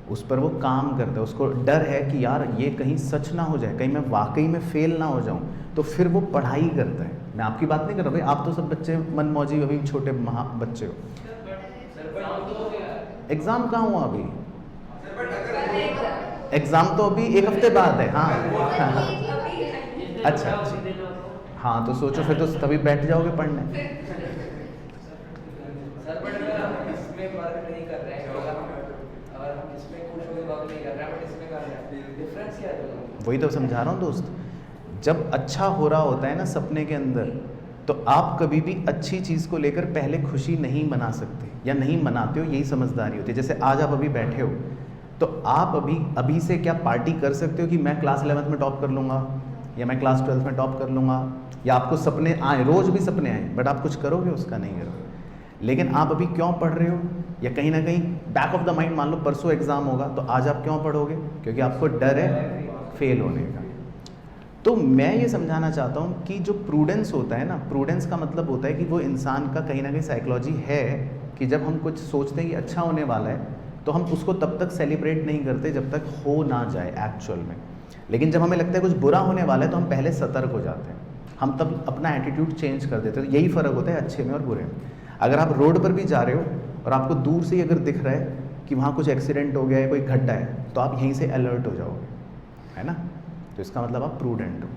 उस पर वो काम करता है। उसको डर है कि यार ये कहीं सच ना हो जाए, कहीं मैं वाकई में फेल ना हो जाऊं, तो फिर वो पढ़ाई करता है। मैं आपकी बात नहीं कर रहा भाई, आप तो सब बच्चे मनमौजी, अभी छोटे महा बच्चे हो। एग्ज़ाम कहाँ हुआ अभी? एग्ज़ाम तो अभी 1 हफ्ते बाद है। हाँ अच्छा अच्छा, हाँ तो सोचो फिर तो तभी बैठ जाओगे पढ़ने। सर बट हम इसमें वर्क नहीं कर रहे हैं, अगर हम इसमें खुश होकर वर्क नहीं कर रहे हैं बट इसमें कर रहे हैं, डिफरेंस क्या है दोनों? वही तो समझा रहा हूँ दोस्त। जब अच्छा हो रहा होता है ना सपने के अंदर, तो आप कभी भी अच्छी चीज़ को लेकर पहले खुशी नहीं मना सकते या नहीं मनाते हो, यही समझदारी होती है। जैसे आज आप अभी बैठे हो, तो आप अभी से क्या पार्टी कर सकते हो कि मैं क्लास 11th में टॉप कर लूँगा या मैं क्लास 12th में टॉप कर लूँगा, या आपको सपने आए, रोज़ भी सपने आए, बट आप कुछ करोगे उसका? नहीं करोगे। लेकिन आप अभी क्यों पढ़ रहे हो, या कहीं ना कहीं बैक ऑफ द माइंड, मान लो परसों एग्ज़ाम होगा, तो आज आप क्यों पढ़ोगे? क्योंकि आपको डर है फेल होने का। तो मैं ये समझाना चाहता हूँ कि जो प्रूडेंस होता है ना, प्रूडेंस का मतलब होता है कि वो इंसान का कहीं ना कहीं साइकोलॉजी है कि जब हम कुछ सोचते हैं कि अच्छा होने वाला है, तो हम उसको तब तक सेलिब्रेट नहीं करते जब तक हो ना जाए एक्चुअल में। लेकिन जब हमें लगता है कुछ बुरा होने वाला है, तो हम पहले सतर्क हो जाते हैं, हम तब अपना एटीट्यूड चेंज कर देते हैं। तो यही फ़र्क होता है अच्छे में और बुरे में। अगर आप रोड पर भी जा रहे हो और आपको दूर से ही अगर दिख रहा है कि वहाँ कुछ एक्सीडेंट हो गया है, कोई गड्ढा है, तो आप यहीं से अलर्ट हो जाओगे, है ना। तो इसका मतलब आप प्रूडेंट हो।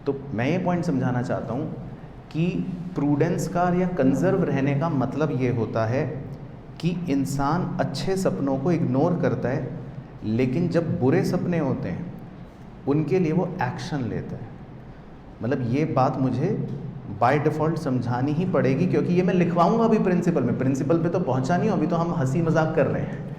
तो मैं ये पॉइंट समझाना चाहता हूँ कि प्रूडेंस का या कंजर्व रहने का मतलब ये होता है कि इंसान अच्छे सपनों को इग्नोर करता है, लेकिन जब बुरे सपने होते हैं उनके लिए वो एक्शन लेता है। मतलब ये बात मुझे बाय डिफ़ॉल्ट समझानी ही पड़ेगी, क्योंकि ये मैं लिखवाऊंगा अभी प्रिंसिपल में। प्रिंसिपल पे तो पहुंचा नहीं हूँ, अभी तो हम हंसी मजाक कर रहे हैं,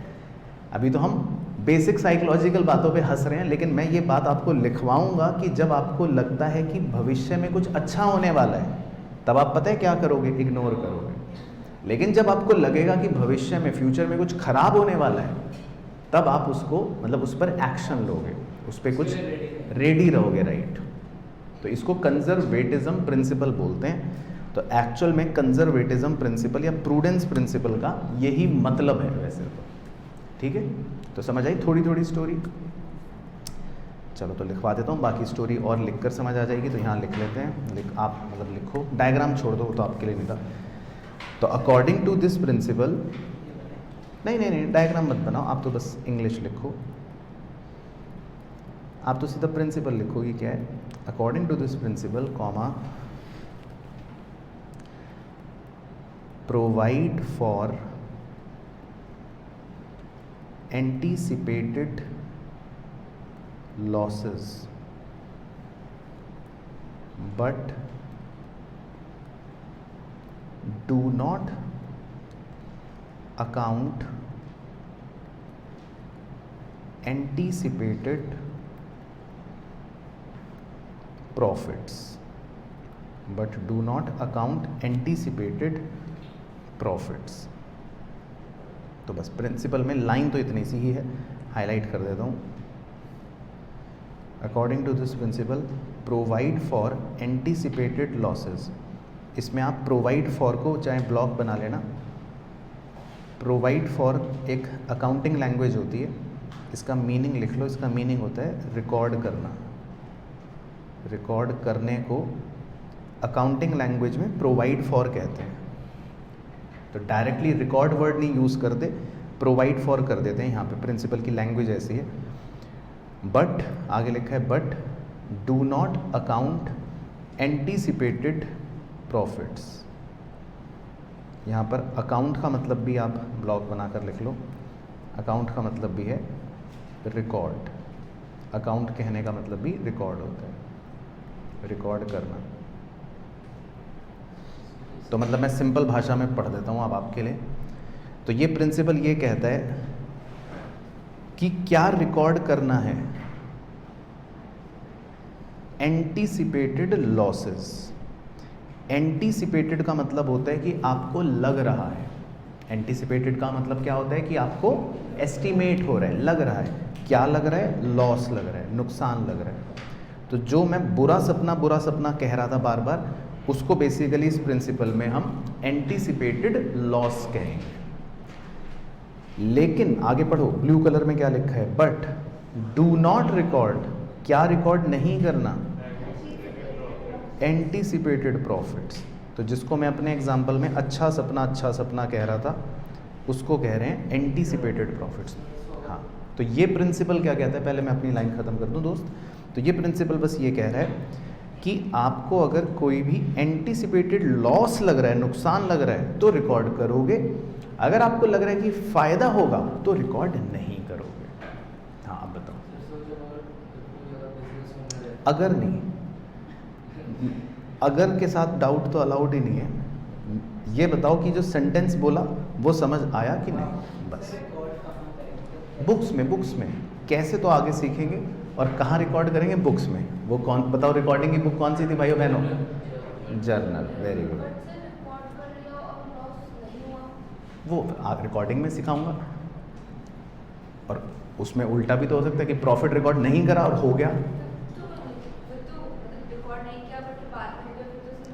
अभी तो हम बेसिक साइकोलॉजिकल बातों पे हंस रहे हैं। लेकिन मैं ये बात आपको लिखवाऊंगा कि जब आपको लगता है कि भविष्य में कुछ अच्छा होने वाला है, तब आप पता है क्या करोगे, इग्नोर करोगे। लेकिन जब आपको लगेगा कि भविष्य में, फ्यूचर में कुछ खराब होने वाला है, तब आप उसको मतलब उस पर एक्शन लोगे, उस पर कुछ रेडी रहोगे, राइट। तो इसको कंजर्वेटिज्म प्रिंसिपल बोलते हैं। तो एक्चुअल में कंजर्वेटिज्म प्रिंसिपल या प्रूडेंस प्रिंसिपल का यही मतलब है वैसे तो, ठीक है। तो समझ आई थोड़ी थोड़ी स्टोरी। चलो तो लिखवा देता हूँ, बाकी स्टोरी और लिखकर समझ आ जाएगी। तो यहाँ लिख लेते हैं, आप मतलब लिखो, डायग्राम छोड़ दो, तो आपके लिए नहीं था। तो अकॉर्डिंग टू दिस प्रिंसिपल, नहीं डायग्राम मत बनाओ, आप तो बस इंग्लिश लिखो, आप तो सीधा प्रिंसिपल लिखोगी क्या है। According to this principle comma provide for anticipated losses but do not account anticipated profits, but do not account anticipated profits। तो बस प्रिंसिपल में लाइन तो इतनी सी ही है, हाईलाइट कर देता हूँ। According to this principle provide for anticipated losses. इसमें आप प्रोवाइड फॉर को चाहे ब्लॉक बना लेना। प्रोवाइड फॉर एक अकाउंटिंग लैंग्वेज होती है, इसका मीनिंग लिख लो। इसका मीनिंग होता है रिकॉर्ड करना। रिकॉर्ड करने को अकाउंटिंग लैंग्वेज में प्रोवाइड फॉर कहते हैं। तो डायरेक्टली रिकॉर्ड वर्ड नहीं यूज़ करते, प्रोवाइड फॉर कर देते हैं। यहाँ पे प्रिंसिपल की लैंग्वेज ऐसी है। बट आगे लिखा है but do not account anticipated profits. यहाँ पर अकाउंट का मतलब भी आप ब्लॉक बनाकर लिख लो। अकाउंट का मतलब भी है रिकॉर्ड। अकाउंट कहने का मतलब भी रिकॉर्ड होता है, रिकॉर्ड करना। तो मतलब मैं सिंपल भाषा में पढ़ देता हूँ अब आपके लिए। तो ये प्रिंसिपल ये कहता है कि क्या रिकॉर्ड करना है, एंटीसिपेटेड लॉसेस। एंटीसिपेटेड का मतलब होता है कि आपको लग रहा है। एंटीसिपेटेड का मतलब क्या होता है कि आपको एस्टिमेट हो रहा है, लग रहा है। क्या लग रहा है, लॉस लग रहा है, नुकसान लग रहा है। तो जो मैं बुरा सपना कह रहा था बार बार, उसको बेसिकली इस प्रिंसिपल में हम एंटीसिपेटेड लॉस कहेंगे। लेकिन आगे पढ़ो, ब्लू कलर में क्या लिखा है, बट डू नॉट रिकॉर्ड। क्या रिकॉर्ड नहीं करना, एंटीसिपेटेड प्रॉफिट्स। तो जिसको मैं अपने एग्जांपल में अच्छा सपना कह रहा था, उसको कह रहे हैं एंटीसिपेटेड प्रॉफिट्स। हाँ, तो ये प्रिंसिपल क्या कहता है, पहले मैं अपनी लाइन ख़त्म कर दूं दोस्त। तो ये प्रिंसिपल बस ये कह रहा है कि आपको अगर कोई भी एंटीसिपेटेड लॉस लग रहा है, नुकसान लग रहा है, तो रिकॉर्ड करोगे। अगर आपको लग रहा है कि फ़ायदा होगा तो रिकॉर्ड नहीं करोगे। हाँ, अब बताओ। अगर नहीं, अगर के साथ डाउट तो अलाउड ही नहीं है। ये बताओ कि जो सेंटेंस बोला वो समझ आया कि नहीं। बस बुक्स में कैसे तो आगे सीखेंगे, और कहाँ रिकॉर्ड करेंगे, बुक्स में। वो कौन, बताओ रिकॉर्डिंग की बुक कौन सी थी भाइयों बहनों, जर्नल। Very good. वो रिकॉर्डिंग में सिखाऊंगा। और उसमें उल्टा भी तो हो सकता है कि प्रॉफिट रिकॉर्ड नहीं करा और हो गया।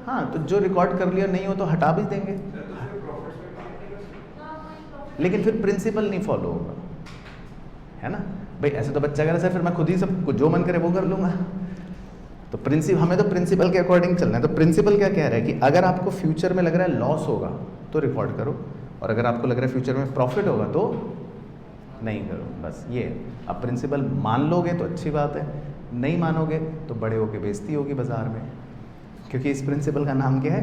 हाँ, तो जो रिकॉर्ड कर लिया नहीं हो तो हटा भी देंगे, लेकिन फिर प्रिंसिपल नहीं फॉलो होगा, है ना भाई। ऐसे तो बच्चा कह रहा है सर फिर मैं खुद ही सब जो मन करे वो कर लूँगा। तो हमें तो प्रिंसिपल के अकॉर्डिंग चलना है। तो प्रिंसिपल क्या कह रहा है कि अगर आपको फ्यूचर में लग रहा है लॉस होगा तो रिकॉर्ड करो, और अगर आपको लग रहा है फ्यूचर में प्रॉफिट होगा तो नहीं करो। बस ये, अब प्रिंसिपल मान लोगे तो अच्छी बात है, नहीं मानोगे तो बड़े होके बेइज्जती होगी बाज़ार में, क्योंकि इस प्रिंसिपल का नाम क्या है?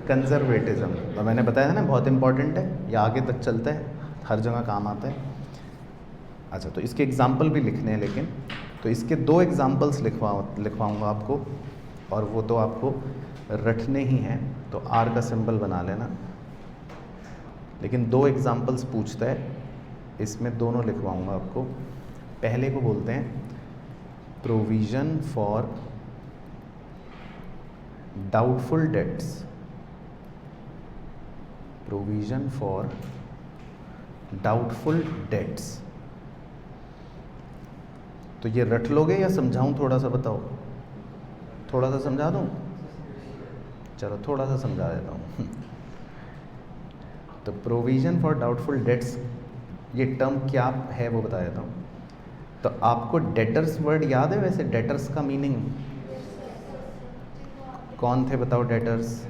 कंजर्वेटिज्म। तो मैंने बताया था ना बहुत इंपॉर्टेंट है, ये आगे तक चलता है, हर जगह काम आता है। अच्छा, तो इसके एग्जाम्पल भी लिखने हैं, लेकिन तो इसके 2 एग्जाम्पल्स लिखवाऊँगा आपको, और वो तो आपको रटने ही हैं, तो आर का सिंबल बना लेना। लेकिन 2 एग्जाम्पल्स पूछता है, इसमें दोनों लिखवाऊँगा आपको। पहले को बोलते हैं provision for doubtful debts. Provision for doubtful debts. तो ये रट लोगे या समझाऊं थोड़ा सा? बताओ, थोड़ा सा समझा दूं? चलो थोड़ा सा समझा देता हूँ। तो प्रोविज़न फॉर डाउटफुल डेट्स, ये टर्म क्या है वो बता देता हूँ। तो आपको डेटर्स वर्ड याद है? वैसे डेटर्स का मीनिंग कौन थे बताओ? डेटर्स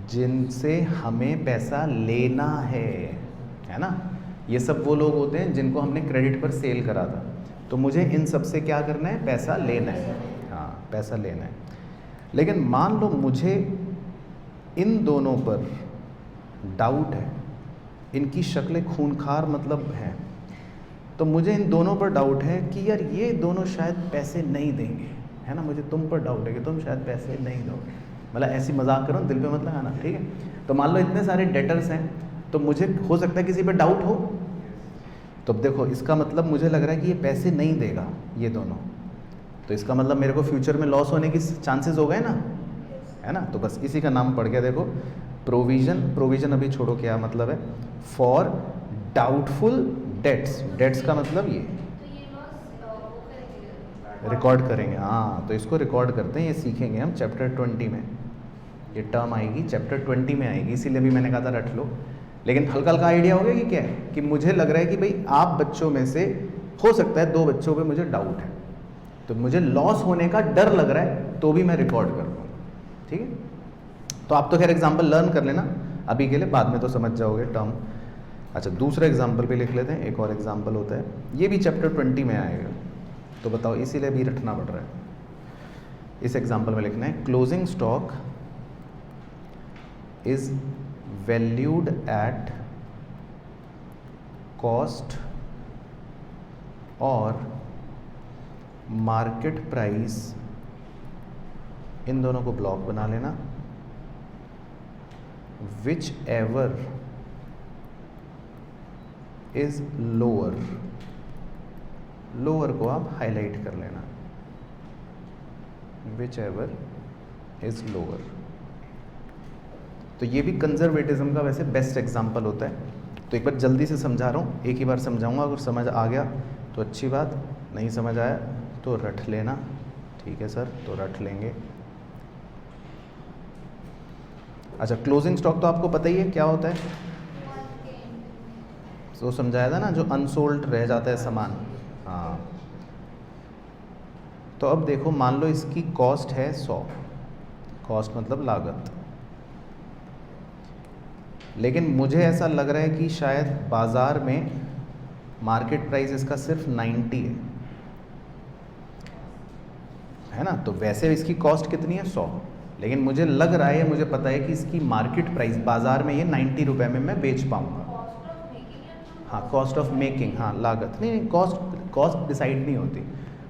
जिनसे हमें पैसा लेना है ना? ये सब वो लोग होते हैं जिनको हमने क्रेडिट पर सेल करा था। तो मुझे इन सब से क्या करना है? पैसा लेना है। हाँ, पैसा लेना है। लेकिन मान लो मुझे इन दोनों पर डाउट है, इनकी शक्लें खूंखार मतलब हैं, तो मुझे इन दोनों पर डाउट है कि यार ये दोनों शायद पैसे नहीं देंगे, है ना? मुझे तुम पर डाउट है कि तुम शायद पैसे नहीं दोगे। मतलब ऐसी मजाक करो, दिल पे मत लगाना, ठीक है? तो मान लो इतने सारे डेटर्स हैं, तो मुझे हो सकता है किसी पर डाउट हो। तो अब देखो, इसका मतलब मुझे लग रहा है कि ये पैसे नहीं देगा ये दोनों, तो इसका मतलब मेरे को फ्यूचर में लॉस होने की चांसेस हो गए ना, है ना? तो बस इसी का नाम पड़ गया। देखो, प्रोविज़न अभी छोड़ो, क्या मतलब है? For doubtful debts. डेट्स का मतलब ये रिकॉर्ड करेंगे। हाँ, तो इसको रिकॉर्ड करते हैं, ये सीखेंगे हम चैप्टर 20 में। ये टर्म आएगी चैप्टर 20 में आएगी, इसीलिए भी मैंने कहा था रट लो। लेकिन हल्का हल्का आइडिया हो गया कि क्या है, कि मुझे लग रहा है कि भाई आप बच्चों में से हो सकता है 2 बच्चों पे मुझे डाउट है, तो मुझे लॉस होने का डर लग रहा है, तो भी मैं रिकॉर्ड कर लूँगा, ठीक है? तो आप तो खैर एग्जाम्पल लर्न कर लेना अभी के लिए, बाद में तो समझ जाओगे टर्म। अच्छा, दूसरा एग्जाम्पल भी लिख लेते हैं। एक और एग्जाम्पल होता है, ये भी चैप्टर 20 में आएगा। तो बताओ, इसीलिए भी रटना पड़ रहा है। इस एग्जाम्पल में लिखना है closing stock is valued at cost और मार्केट प्राइस, इन दोनों को ब्लॉक बना लेना, which ever is lower. Lower को आप हाईलाइट कर लेना, विच एवर इज लोअर। तो ये भी कंजर्वेटिज्म का वैसे बेस्ट एग्जांपल होता है। तो एक बार जल्दी से समझा रहा हूँ, एक ही बार समझाऊंगा, अगर समझ आ गया तो अच्छी बात, नहीं समझ आया तो रट लेना, ठीक है सर? तो रट लेंगे। अच्छा, क्लोजिंग स्टॉक तो आपको पता ही है क्या होता है, तो समझाया था ना, जो अनसोल्ड रह जाता है सामान। हाँ, तो अब देखो, मान लो इसकी कॉस्ट है 100, कॉस्ट मतलब लागत, लेकिन मुझे ऐसा लग रहा है कि शायद बाज़ार में मार्केट प्राइस इसका सिर्फ 90 है ना? तो वैसे इसकी कॉस्ट कितनी है? 100, लेकिन मुझे लग रहा है, मुझे पता है कि इसकी मार्केट प्राइस बाज़ार में ये 90 रुपये में मैं बेच पाऊँगा। हाँ, कॉस्ट ऑफ मेकिंग, हाँ लागत नहीं, कॉस्ट डिसाइड नहीं होती,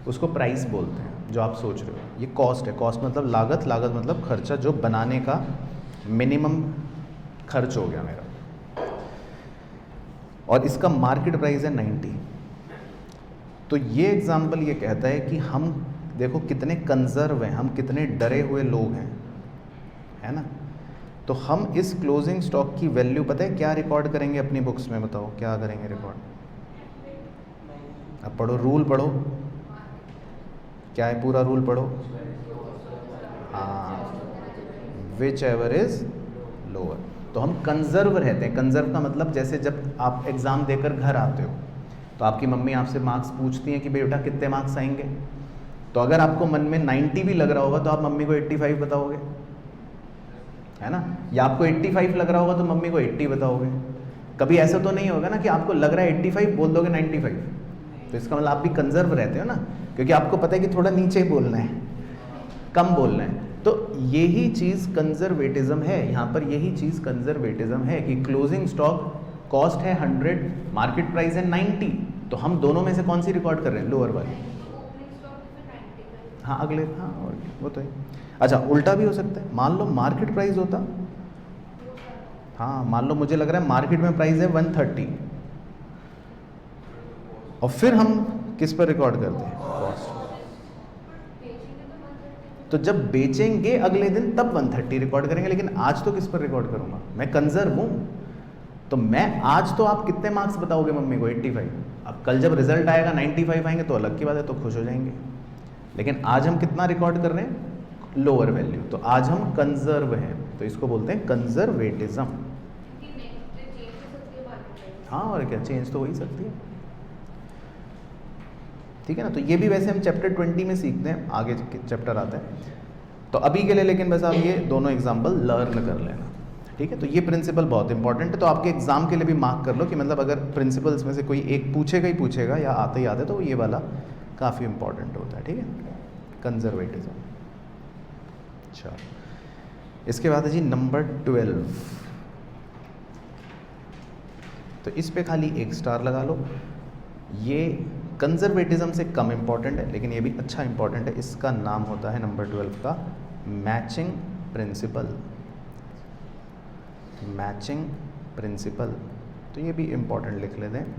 उसको प्राइस बोलते हैं जो आप सोच रहे हो। ये कॉस्ट है, कॉस्ट मतलब लागत, लागत मतलब खर्चा, जो बनाने का मिनिमम खर्च हो गया मेरा, और इसका मार्केट प्राइस है 90। तो ये एग्जाम्पल ये कहता है कि हम देखो कितने कंजर्व हैं, हम कितने डरे हुए लोग हैं, है ना? तो हम इस क्लोजिंग स्टॉक की वैल्यू पता है क्या रिकॉर्ड करेंगे अपनी बुक्स में? बताओ क्या करेंगे रिकॉर्ड? अब पढ़ो, रूल पढ़ो, क्या है पूरा रूल पढ़ो। हाँ, विच एवर इज लोअर। तो हम कंजर्व रहते हैं। कंजर्व का मतलब, जैसे जब आप एग्ज़ाम देकर घर आते हो तो आपकी मम्मी आपसे मार्क्स पूछती हैं कि बेटा कितने मार्क्स आएंगे, तो अगर आपको मन में 90 भी लग रहा होगा तो आप मम्मी को 85 बताओगे, है ना? या आपको 85 लग रहा होगा तो मम्मी को 80 बताओगे। कभी ऐसा तो नहीं होगा ना कि आपको लग रहा है 85 बोल दोगे 95, तो इसका मतलब आप भी कंजर्व रहते हो ना, क्योंकि आपको पता है कि थोड़ा नीचे बोलना है, कम बोलना है। तो यही चीज़ कंजर्वेटिज्म है, यहाँ पर यही चीज़ कंजर्वेटिज्म है कि क्लोजिंग स्टॉक कॉस्ट है 100, मार्केट प्राइस है 90, तो हम दोनों में से कौन सी रिकॉर्ड कर रहे हैं, लोअर वाली। हाँ अगले, हाँ और वो तो है। अच्छा उल्टा भी हो सकता है, मान लो मार्केट प्राइस होता, हाँ मान लो मुझे लग रहा है मार्केट में प्राइस है 130, और फिर हम किस पर रिकॉर्ड करते हैं, कॉस्ट। तो जब बेचेंगे अगले दिन तब 130 रिकॉर्ड करेंगे, लेकिन आज तो किस पर रिकॉर्ड करूंगा, मैं कंजर्व हूँ, तो मैं आज तो आप कितने मार्क्स बताओगे मम्मी को, 85। अब कल जब रिजल्ट आएगा 95 आएंगे तो अलग की बात है, तो खुश हो जाएंगे। लेकिन आज हम कितना रिकॉर्ड कर रहे हैं, लोअर वैल्यू, तो आज हम कंजर्व हैं, तो इसको बोलते हैं कंजर्वेटिज्म। हाँ और क्या, चेंज तो हो ही सकती है, ठीक है ना। तो ये भी वैसे हम चैप्टर 20 में सीखते हैं, आगे चैप्टर आता है। तो अभी के लिए लेकिन बस आप ये दोनों एग्जाम्पल लर्न कर लेना, ठीक है। तो ये प्रिंसिपल बहुत इंपॉर्टेंट है, तो आपके एग्जाम के लिए भी मार्क कर लो कि मतलब अगर प्रिंसिपल्स में से कोई एक पूछेगा ही पूछेगा या आते ही आते, तो ये वाला काफ़ी इंपॉर्टेंट होता है, ठीक है, कंजर्वेटिज्म। अच्छा इसके बाद है जी नंबर 12, तो इस पे खाली 1 स्टार लगा लो। ये कंजर्वेटिज्म से कम इंपॉर्टेंट है, लेकिन ये भी अच्छा इंपॉर्टेंट है। इसका नाम होता है नंबर 12 का मैचिंग प्रिंसिपल, मैचिंग प्रिंसिपल। तो ये भी इंपॉर्टेंट लिख लेते हैं,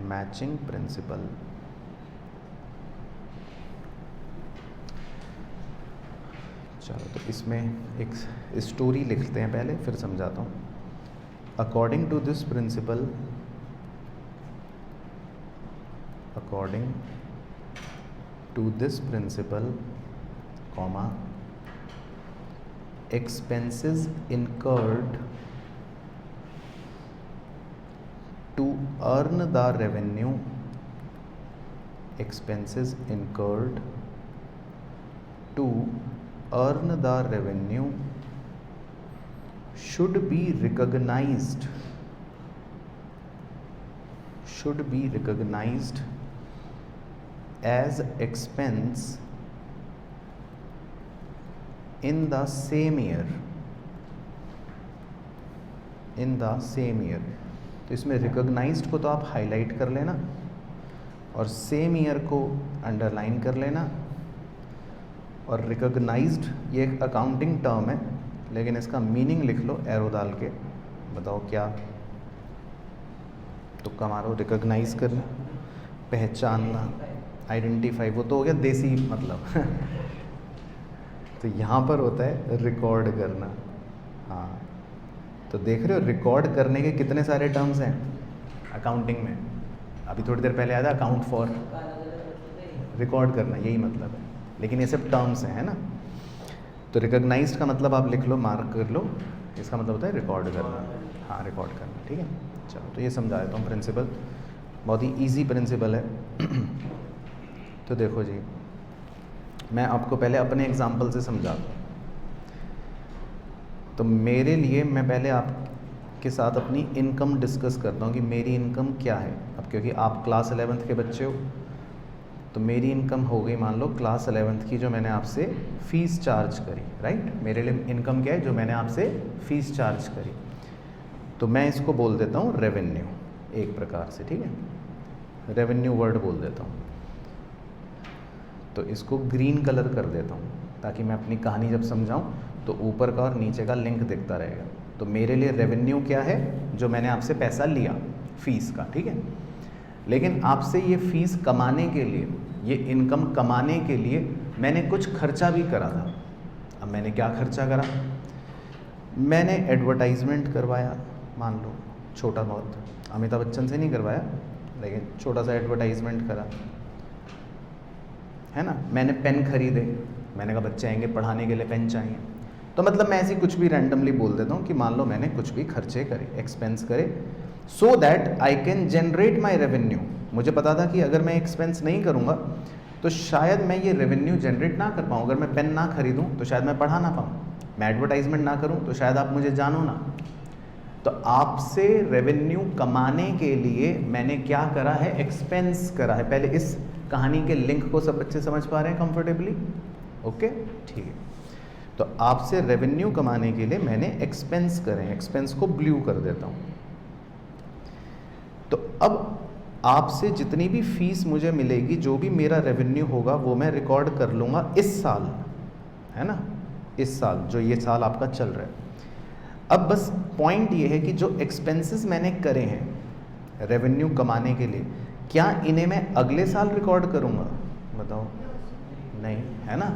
मैचिंग प्रिंसिपल। चलो तो इसमें एक स्टोरी लिखते हैं पहले, फिर समझाता हूँ। According to this principle, according to this principle, comma, expenses incurred to earn the revenue, expenses incurred to earn the revenue should be recognized, should be recognized as expense in the same year, in the same year। तो इसमें रिकॉग्नाइज्ड को तो आप हाईलाइट कर लेना और सेम ईयर को अंडरलाइन कर लेना। और रिकॉग्नाइज्ड ये एक अकाउंटिंग टर्म है, लेकिन इसका मीनिंग लिख लो एरो डाल के, बताओ क्या, तुक्का मारो। रिकॉग्नाइज करना, पहचानना, आइडेंटिफाई, वो तो हो गया देसी मतलब तो यहाँ पर होता है रिकॉर्ड करना। हाँ तो देख रहे हो रिकॉर्ड करने के कितने सारे टर्म्स हैं अकाउंटिंग में। अभी थोड़ी देर पहले आया था अकाउंट फॉर, रिकॉर्ड करना यही मतलब है, लेकिन ये सब टर्म्स हैं, है ना। तो रिकॉग्नाइज्ड का मतलब आप लिख लो, मार्क कर लो, इसका मतलब होता है रिकॉर्ड करना। हाँ रिकॉर्ड करना, ठीक है। चलो तो ये समझा देता हूँ प्रिंसिपल, बहुत ही ईजी प्रिंसिपल है तो देखो जी, मैं आपको पहले अपने एग्जाम्पल से समझाता हूँ। तो मेरे लिए मैं पहले आपके साथ अपनी इनकम डिस्कस करता हूँ कि मेरी इनकम क्या है। अब क्योंकि आप क्लास 11th के बच्चे हो, तो मेरी इनकम हो गई मान लो क्लास 11th की, जो मैंने आपसे फ़ीस चार्ज करी, राइट। मेरे लिए इनकम क्या है, जो मैंने आपसे फ़ीस चार्ज करी। तो मैं इसको बोल देता हूँ रेवेन्यू, एक प्रकार से, ठीक है, रेवेन्यू वर्ड बोल देता हूँ। तो इसको ग्रीन कलर कर देता हूँ ताकि मैं अपनी कहानी जब समझाऊँ तो ऊपर का और नीचे का लिंक दिखता रहेगा। तो मेरे लिए रेवेन्यू क्या है, जो मैंने आपसे पैसा लिया फ़ीस का, ठीक है। लेकिन आपसे ये फ़ीस कमाने के लिए, ये इनकम कमाने के लिए मैंने कुछ खर्चा भी करा था। अब मैंने क्या खर्चा करा, मैंने एडवर्टाइजमेंट करवाया, मान लो छोटा बहुत, अमिताभ बच्चन से नहीं करवाया, लेकिन छोटा सा एडवर्टाइजमेंट करा, है ना। मैंने पेन खरीदे, मैंने कहा बच्चे आएंगे पढ़ाने के लिए पेन चाहिए। तो मतलब मैं ऐसी कुछ भी रैंडमली बोल देता हूँ कि मान लो मैंने कुछ भी खर्चे करे, एक्सपेंस करे, so that I can generate my revenue. मुझे पता था कि अगर मैं एक्सपेंस नहीं करूँगा तो शायद मैं ये रेवेन्यू जनरेट ना कर पाऊँ। अगर मैं पेन ना खरीदूँ तो शायद मैं पढ़ा ना पाऊँ, मैं एडवर्टाइजमेंट ना करूँ तो शायद आप मुझे जानो ना, तो आपसे रेवेन्यू कमाने के लिए मैंने क्या करा है, एक्सपेंस करा है। पहले इस कहानी के लिंक को सब बच्चे समझ पा रहे हैं कंफर्टेबली? ओके, ठीक है। तो आपसे रेवेन्यू कमाने के लिए मैंने एक्सपेंस करे हैं, एक्सपेंस को ब्लू कर देता हूँ। तो अब आपसे जितनी भी फीस मुझे मिलेगी, जो भी मेरा रेवेन्यू होगा, वो मैं रिकॉर्ड कर लूँगा इस साल, है ना, इस साल, जो ये साल आपका चल रहा है। अब बस पॉइंट ये है कि जो एक्सपेंसेस मैंने करे हैं रेवेन्यू कमाने के लिए, क्या इन्हें मैं अगले साल रिकॉर्ड करूँगा? बताओ, नहीं, है ना।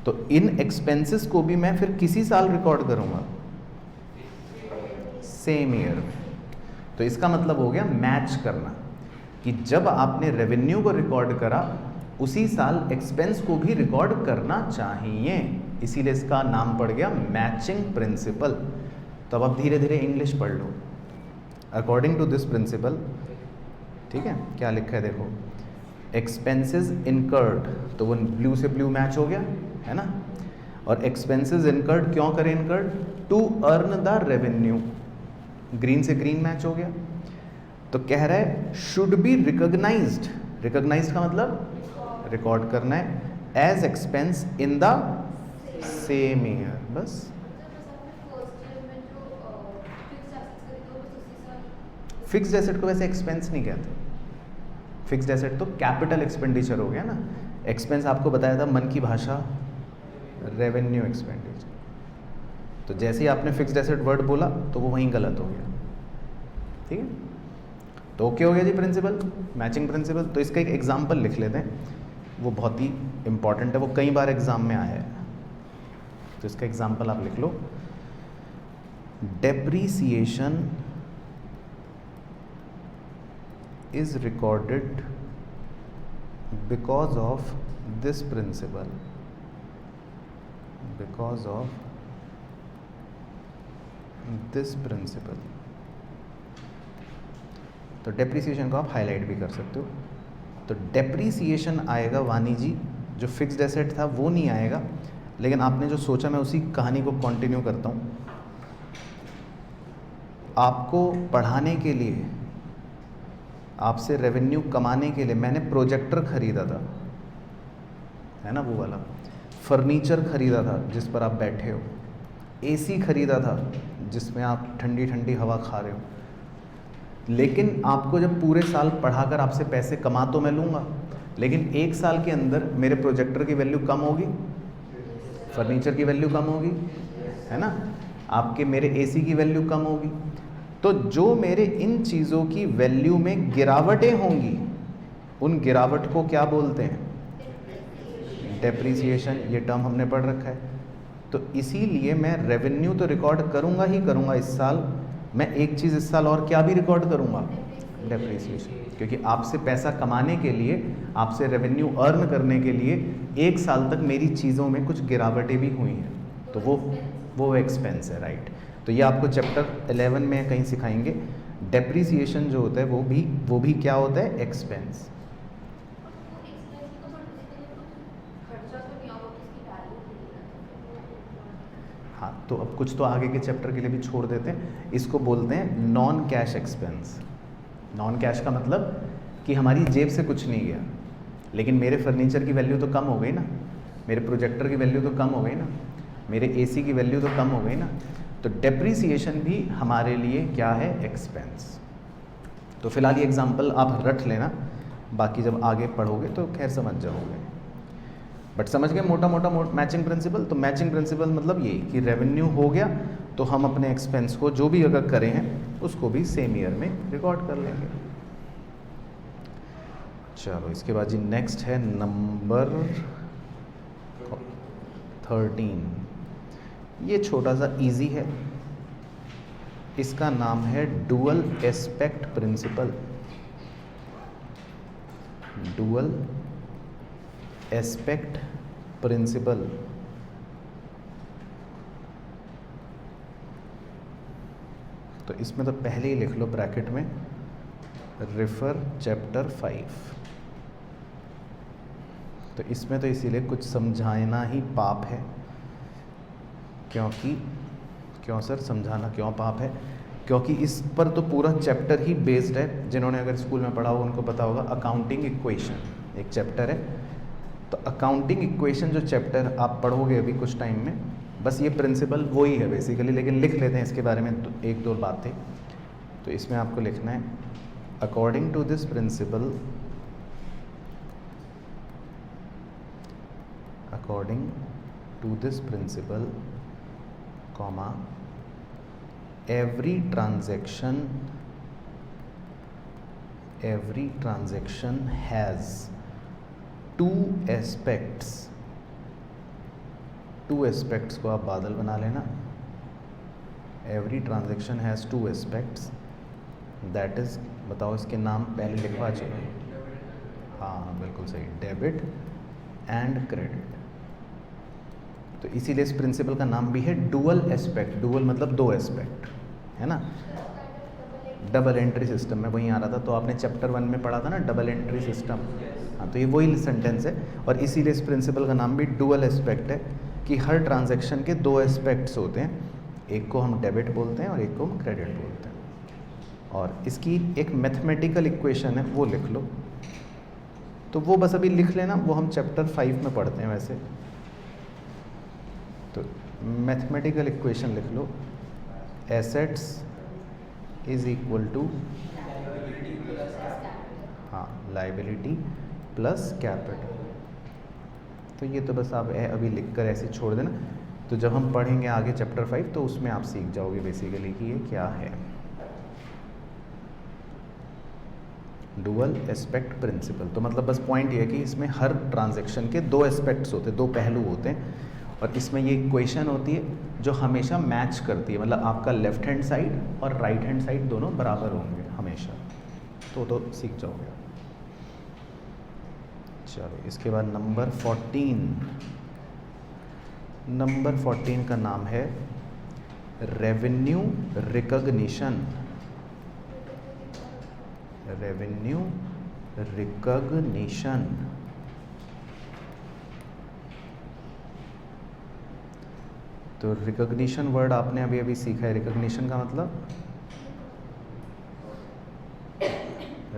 तो इन एक्सपेंसेस को भी मैं फिर किसी साल रिकॉर्ड करूँगा, सेम ईयर में। तो इसका मतलब हो गया मैच करना, कि जब आपने रेवेन्यू को रिकॉर्ड करा उसी साल एक्सपेंस को भी रिकॉर्ड करना चाहिए, इसीलिए इसका नाम पड़ गया मैचिंग प्रिंसिपल। तो अब आप धीरे धीरे इंग्लिश पढ़ लो अकॉर्डिंग टू दिस प्रिंसिपल। ठीक है, क्या लिखा है देखो, एक्सपेंसेस इनकर्ड, तो वो ब्लू से ब्लू मैच हो गया, है ना। और एक्सपेंसेस इनकर्ड क्यों करें incurred? To earn the revenue, green से ग्रीन मैच हो गया। तो कह रहा है शुड बी रिकॉग्नाइज्ड, रिकॉग्नाइज्ड का मतलब रिकॉर्ड करना है, as expense in the same year. बस फिक्स्ड एसेट को वैसे एक्सपेंस नहीं कहते, फिक्स्ड एसेट तो कैपिटल एक्सपेंडिचर हो गया ना। एक्सपेंस आपको बताया था मन की भाषा रेवेन्यू एक्सपेंडिचर। तो जैसे ही आपने फिक्स्ड एसेट वर्ड बोला तो वो वहीं गलत हो गया, ठीक है। तो ओके हो गया जी प्रिंसिपल, मैचिंग प्रिंसिपल। तो इसका एक एग्जाम्पल लिख लेते हैं, वो बहुत ही इंपॉर्टेंट है, वो कई बार एग्जाम में आया है। तो इसका एग्जाम्पल आप लिख लो, depreciation is recorded because of this principle, because of this principle। तो डेप्रीसिएशन को आप हाईलाइट भी कर सकते हो। तो डेप्रीसिएशन आएगा वानी जी, जो फिक्स्ड एसेट था वो नहीं आएगा, लेकिन आपने जो सोचा मैं उसी कहानी को कंटिन्यू करता हूँ। आपको पढ़ाने के लिए, आपसे रेवेन्यू कमाने के लिए मैंने प्रोजेक्टर खरीदा था, है ना, वो वाला फर्नीचर खरीदा था जिस पर आप बैठे हो, एसी खरीदा था जिसमें आप ठंडी ठंडी हवा खा रहे हो। लेकिन आपको जब पूरे साल पढ़ाकर आपसे पैसे कमा तो मैं लूँगा, लेकिन एक साल के अंदर मेरे प्रोजेक्टर की वैल्यू कम होगी, फर्नीचर की वैल्यू कम होगी, है ना, आपके मेरे एसी की वैल्यू कम होगी। तो जो मेरे इन चीज़ों की वैल्यू में गिरावटें होंगी, उन गिरावट को क्या बोलते हैं? डेप्रीसिएशन। ये टर्म हमने पढ़ रखा है। तो इसीलिए मैं रेवेन्यू तो रिकॉर्ड करूंगा ही करूंगा इस साल, मैं एक चीज़ इस साल और क्या भी रिकॉर्ड करूंगा? डेप्रीसिएशन। क्योंकि आपसे पैसा कमाने के लिए, आपसे रेवेन्यू अर्न करने के लिए एक साल तक मेरी चीज़ों में कुछ गिरावटें भी हुई हैं, तो वो एक्सपेंस है, राइट। तो ये आपको चैप्टर 11 में कहीं सिखाएंगे। डेप्रीसिएशन जो होता है वो भी क्या होता है? एक्सपेंस। हाँ, तो अब कुछ तो आगे के चैप्टर के लिए भी छोड़ देते हैं। इसको बोलते हैं non cash expense. Non cash का मतलब कि हमारी जेब से कुछ नहीं गया, लेकिन मेरे फर्नीचर की वैल्यू तो कम हो गई ना, मेरे प्रोजेक्टर की वैल्यू तो कम हो गई ना, मेरे एसी की वैल्यू तो कम हो गई ना। तो डेप्रीसिएशन भी हमारे लिए क्या है? एक्सपेंस। तो फिलहाल ये एग्जांपल आप रट लेना, बाकी जब आगे पढ़ोगे तो खैर समझ जाओगे। बट समझ गए मोटा मोटा मैचिंग प्रिंसिपल। तो मैचिंग प्रिंसिपल मतलब यही कि रेवेन्यू हो गया तो हम अपने एक्सपेंस को जो भी अगर करें हैं उसको भी सेम ईयर में रिकॉर्ड कर लेंगे। चलो इसके बाद जी नेक्स्ट है नंबर 13। ये छोटा सा इजी है, इसका नाम है dual aspect principle. Dual aspect principle. तो इसमें तो पहले ही लिख लो ब्रैकेट में, रेफर चैप्टर 5। तो इसमें तो इसीलिए कुछ समझाना ही पाप है, क्योंकि क्यों सर समझाना क्यों पाप है? क्योंकि इस पर तो पूरा चैप्टर ही बेस्ड है। जिन्होंने अगर स्कूल में पढ़ा हो उनको पता होगा, अकाउंटिंग इक्वेशन एक चैप्टर है। तो अकाउंटिंग इक्वेशन जो चैप्टर आप पढ़ोगे अभी कुछ टाइम में, बस ये प्रिंसिपल वही है बेसिकली, लेकिन लिख लेते हैं इसके बारे में तो एक दो बातें। तो इसमें आपको लिखना है according to this principle, according to this principle, comma, every transaction has two aspects को आप बादल बना लेना। every transaction has two aspects, that is, बताओ इसके नाम पहले लिखवा चुके। हाँ बिल्कुल सही, डेबिट एंड क्रेडिट। तो इसीलिए इस प्रिंसिपल का नाम भी है डुअल एस्पेक्ट। डुअल मतलब दो एस्पेक्ट, है ना। डबल एंट्री सिस्टम में वहीं आ रहा था, तो आपने चैप्टर 1 में पढ़ा था ना डबल एंट्री सिस्टम। हाँ, तो ये वही सेंटेंस है। और इसीलिए इस प्रिंसिपल का नाम भी डुअल एस्पेक्ट है कि हर ट्रांजैक्शन के दो एस्पेक्ट्स होते हैं, एक को हम डेबिट बोलते हैं और एक को हम क्रेडिट बोलते हैं। और इसकी एक मैथमेटिकल इक्वेशन है, वो लिख लो। तो वो बस अभी लिख लेना, वो हम चैप्टर 5 में पढ़ते हैं वैसे। तो मैथमेटिकल इक्वेशन लिख लो, एसेट्स इज इक्वल टू, हाँ, लाइबिलिटी प्लस कैपिटल। तो ये तो बस आप अभी लिखकर ऐसे छोड़ देना। तो जब हम पढ़ेंगे आगे चैप्टर 5 तो उसमें आप सीख जाओगे बेसिकली कि ये क्या है। डुअल एस्पेक्ट प्रिंसिपल, तो मतलब बस पॉइंट ये है कि इसमें हर ट्रांजैक्शन के दो एस्पेक्ट्स होते हैं, दो पहलू होते हैं। और इसमें ये इक्वेशन होती है जो हमेशा मैच करती है, मतलब आपका लेफ्ट हैंड साइड और राइट हैंड साइड दोनों बराबर होंगे हमेशा। तो सीख जाओगे। चलो इसके बाद नंबर 14 का नाम है रेवेन्यू रिकॉग्निशन। Revenue recognition. तो रिकॉग्निशन वर्ड आपने अभी अभी सीखा है। रिकॉग्निशन का मतलब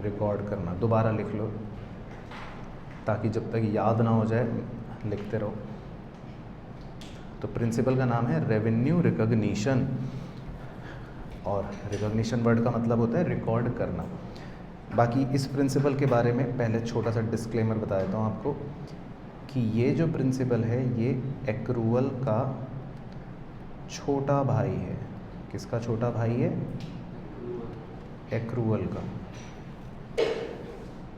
रिकॉर्ड करना। दोबारा लिख लो ताकि जब तक याद ना हो जाए लिखते रहो। तो प्रिंसिपल का नाम है रेवेन्यू रिकॉग्निशन, और रिकॉग्निशन वर्ड का मतलब होता है रिकॉर्ड करना। बाकी इस प्रिंसिपल के बारे में पहले छोटा सा डिस्क्लेमर बता देता हूँ आपको कि ये जो प्रिंसिपल है ये एक्रूअल का छोटा भाई है। किसका छोटा भाई है? एक्रूअल का।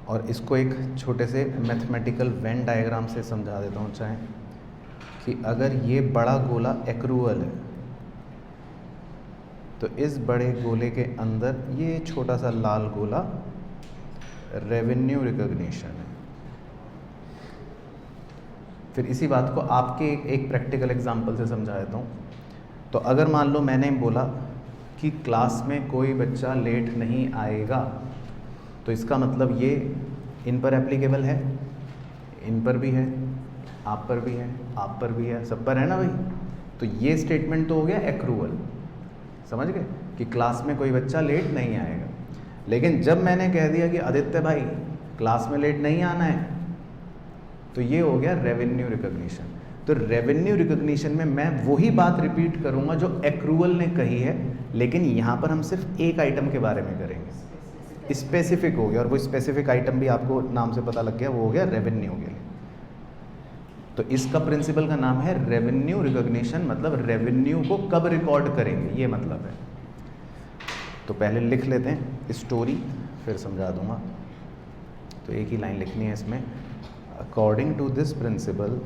और इसको एक छोटे से मैथमेटिकल वेन डायग्राम से समझा देता हूँ चाहे, कि अगर ये बड़ा गोला एक्रूअल है तो इस बड़े गोले के अंदर ये छोटा सा लाल गोला रेवेन्यू रिकॉग्निशन है। फिर इसी बात को आपके एक प्रैक्टिकल एग्जांपल से समझा देता हूँ। तो अगर मान लो मैंने बोला कि क्लास में कोई बच्चा लेट नहीं आएगा, तो इसका मतलब ये इन पर एप्लीकेबल है, इन पर भी है, आप पर भी है, आप पर भी है, सब पर है ना भाई। तो ये स्टेटमेंट तो हो गया एक्रूअल, समझ गए कि क्लास में कोई बच्चा लेट नहीं आएगा। लेकिन जब मैंने कह दिया कि आदित्य भाई क्लास में लेट नहीं आना है, तो ये हो गया रेवेन्यू रिकॉग्निशन। तो रेवेन्यू रिकॉग्निशन में मैं वही बात रिपीट करूंगा जो एक्रूअल ने कही है, लेकिन यहाँ पर हम सिर्फ एक आइटम के बारे में करेंगे, स्पेसिफिक हो गया। और वो स्पेसिफिक आइटम भी आपको नाम से पता लग गया, वो हो गया रेवेन्यू हो गया। तो इसका प्रिंसिपल का नाम है रेवेन्यू रिकॉग्निशन, मतलब रेवेन्यू को कब रिकॉर्ड करेंगे ये मतलब है। तो पहले लिख लेते हैं स्टोरी, फिर समझा दूंगा। तो एक ही लाइन लिखनी है इसमें, according to this principle,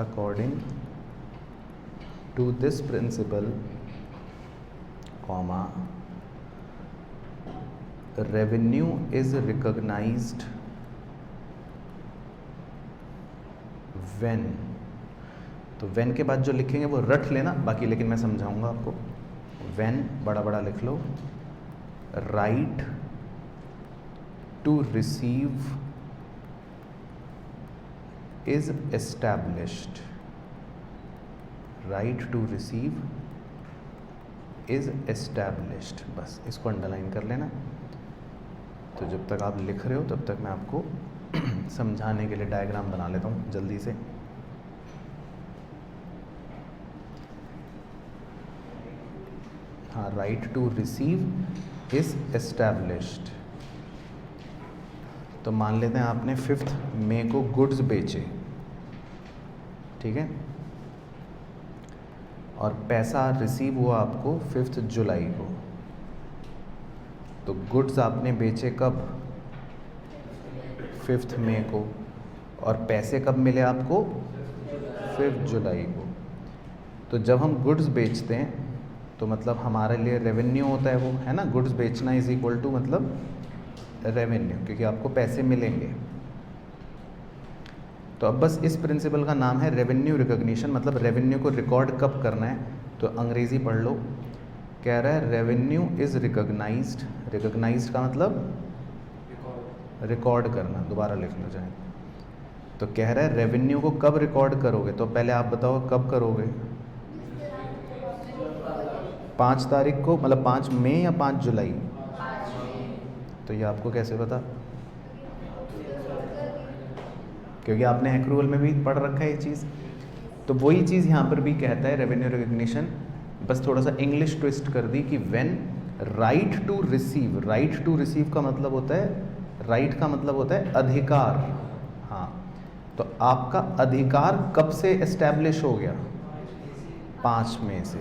according to this principle, comma, revenue is recognized when। तो when के बाद जो लिखेंगे वो रट लेना बाकी, लेकिन मैं समझाऊंगा आपको। when बड़ा बड़ा लिख लो, right to receive is established, right to receive is established, बस इसको अंडरलाइन कर लेना। तो जब तक आप लिख रहे हो तब तक मैं आपको समझाने के लिए डायग्राम बना लेता हूँ जल्दी से। हाँ, right to receive is established. तो मान लेते हैं आपने 5 मई को गुड्स बेचे, ठीक है, और पैसा रिसीव हुआ आपको 5 जुलाई को। तो गुड्स आपने बेचे कब? 5 मई को, और पैसे कब मिले आपको? 5 जुलाई को। तो जब हम गुड्स बेचते हैं तो मतलब हमारे लिए रेवेन्यू होता है वो, है ना। गुड्स बेचना इज इक्वल टू मतलब रेवेन्यू, क्योंकि आपको पैसे मिलेंगे। तो अब बस इस प्रिंसिपल का नाम है रेवेन्यू रिकॉग्निशन, मतलब रेवेन्यू को रिकॉर्ड कब करना है। तो अंग्रेज़ी पढ़ लो, कह रहा है रेवेन्यू इज़ रिकॉग्नाइज्ड। रिकॉग्नाइज्ड का मतलब रिकॉर्ड करना, दोबारा लिख लो चाहे। तो कह रहा है रेवेन्यू को कब रिकॉर्ड करोगे। तो पहले आप बताओ कब करोगे? 5 तारीख को, मतलब 5 मई या 5 जुलाई? तो ये आपको कैसे पता? क्योंकि आपने एक्रूअल में भी पढ़ रखा है ये चीज़। तो वही चीज़ यहाँ पर भी कहता है रेवेन्यू रिकॉग्निशन, बस थोड़ा सा इंग्लिश ट्विस्ट कर दी कि when right to receive. Right to receive का मतलब होता है, राइट का मतलब होता है अधिकार। हाँ, तो आपका अधिकार कब से एस्टैब्लिश हो गया? 5 मई से।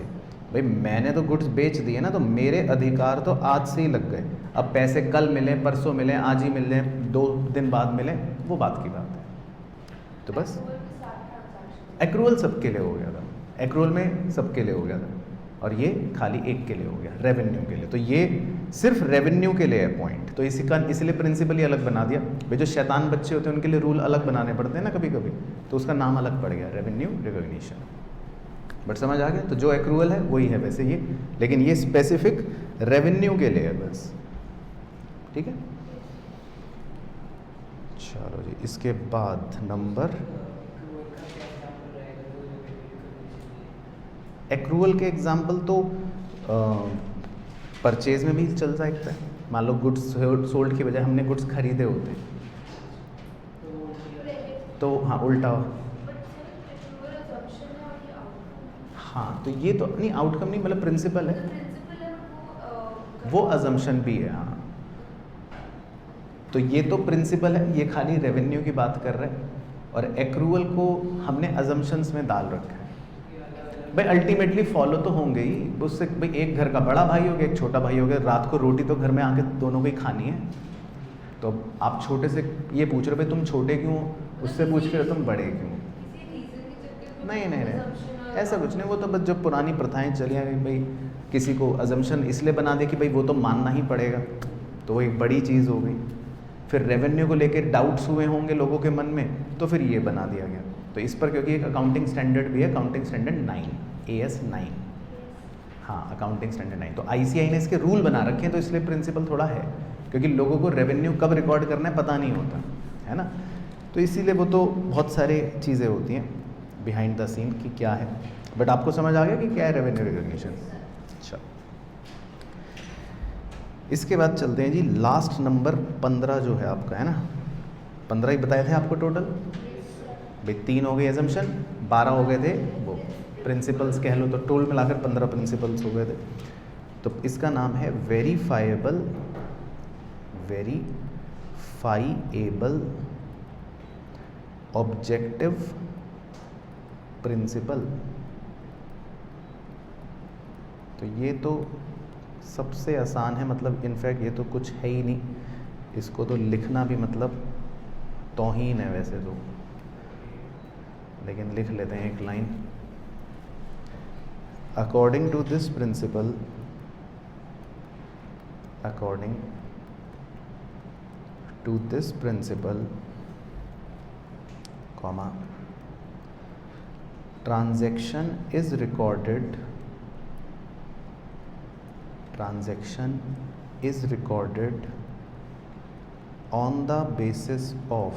भाई मैंने तो गुड्स बेच दिए ना, तो मेरे अधिकार तो आज से ही लग गए। अब पैसे कल मिले, परसों मिले, आज ही मिले, 2 दिन बाद मिले, वो बात की बात है। तो बस एक्रूअल सबके लिए हो गया था, एक्रूअल में सबके लिए हो गया था, और ये खाली एक के लिए हो गया, रेवेन्यू के लिए। तो ये सिर्फ रेवेन्यू के लिए है पॉइंट। तो इसी का इसलिए प्रिंसिपल ही अलग बना दिया। भाई जो शैतान बच्चे होते हैं उनके लिए रूल अलग बनाने पड़ते हैं ना कभी कभी, तो उसका नाम अलग पड़ गया, रेवेन्यू रिकॉग्निशन। बट समझ आ गया? तो जो एक्रूअल है वही है वैसे ये, लेकिन ये स्पेसिफिक रेवेन्यू के लिए है बस, ठीक है। चलो जी, इसके बाद नंबर एक्रूअल के एग्जाम्पल तो परचेज में भी चल सकता है। मान लो गुड्स सोल्ड की बजाय हमने गुड्स खरीदे होते, तो हाँ उल्टा। हाँ, तो ये तो नहीं आउटकम नहीं, मतलब प्रिंसिपल है, वो अजम्पशन भी है। हाँ, तो ये तो प्रिंसिपल है, ये खाली रेवेन्यू की बात कर रहा है, और एक्रूअल को हमने अजम्पशंस में डाल रखा है। भाई अल्टीमेटली फॉलो तो होंगे ही उससे। भाई एक घर का बड़ा भाई हो गया, एक छोटा भाई हो गया, रात को रोटी तो घर में आके दोनों को ही खानी है। तो आप छोटे से ये पूछ रहे हो भाई तुम छोटे क्यों, उससे पूछ रहे हो तुम बड़े क्यों। नहीं नहीं नहीं, ऐसा कुछ नहीं। वो तो बस जब पुरानी प्रथाएं चली आ गई, भाई किसी को अजम्पशन इसलिए बना दे कि भाई वो तो मानना ही पड़ेगा, तो वो एक बड़ी चीज़ हो गई। फिर रेवेन्यू को लेकर डाउट्स हुए होंगे लोगों के मन में, तो फिर ये बना दिया गया। तो इस पर क्योंकि एक अकाउंटिंग स्टैंडर्ड भी है, अकाउंटिंग स्टैंडर्ड 9, AS 9। हाँ, अकाउंटिंग स्टैंडर्ड 9। तो ICAI ने इसके रूल बना रखे हैं, तो इसलिए प्रिंसिपल थोड़ा है, क्योंकि लोगों को रेवेन्यू कब रिकॉर्ड करना है पता नहीं होता है ना। तो इसीलिए वो तो बहुत सारे चीज़ें होती हैं बिहाइंड द सीन कि क्या है। बट आपको समझ आ गया कि क्या है रेवेन्यू रिकॉग्निशन। अच्छा, इसके बाद चलते हैं जी लास्ट नंबर 15 जो है आपका, है ना। 15 ही बताए थे आपको टोटल। भाई 3 हो गए एजम्पशन, 12 हो गए थे वो प्रिंसिपल्स कह लो, तो टोल मिलाकर 15 प्रिंसिपल्स हो गए थे। तो इसका नाम है वेरीफाइएबल ऑब्जेक्टिव प्रिंसिपल। तो ये तो सबसे आसान है, मतलब इनफैक्ट ये तो कुछ है ही नहीं, इसको तो लिखना भी मतलब तौहीन है वैसे तो, लेकिन लिख लेते हैं एक line. According to this principle, according to this principle, comma, transaction is recorded on the basis of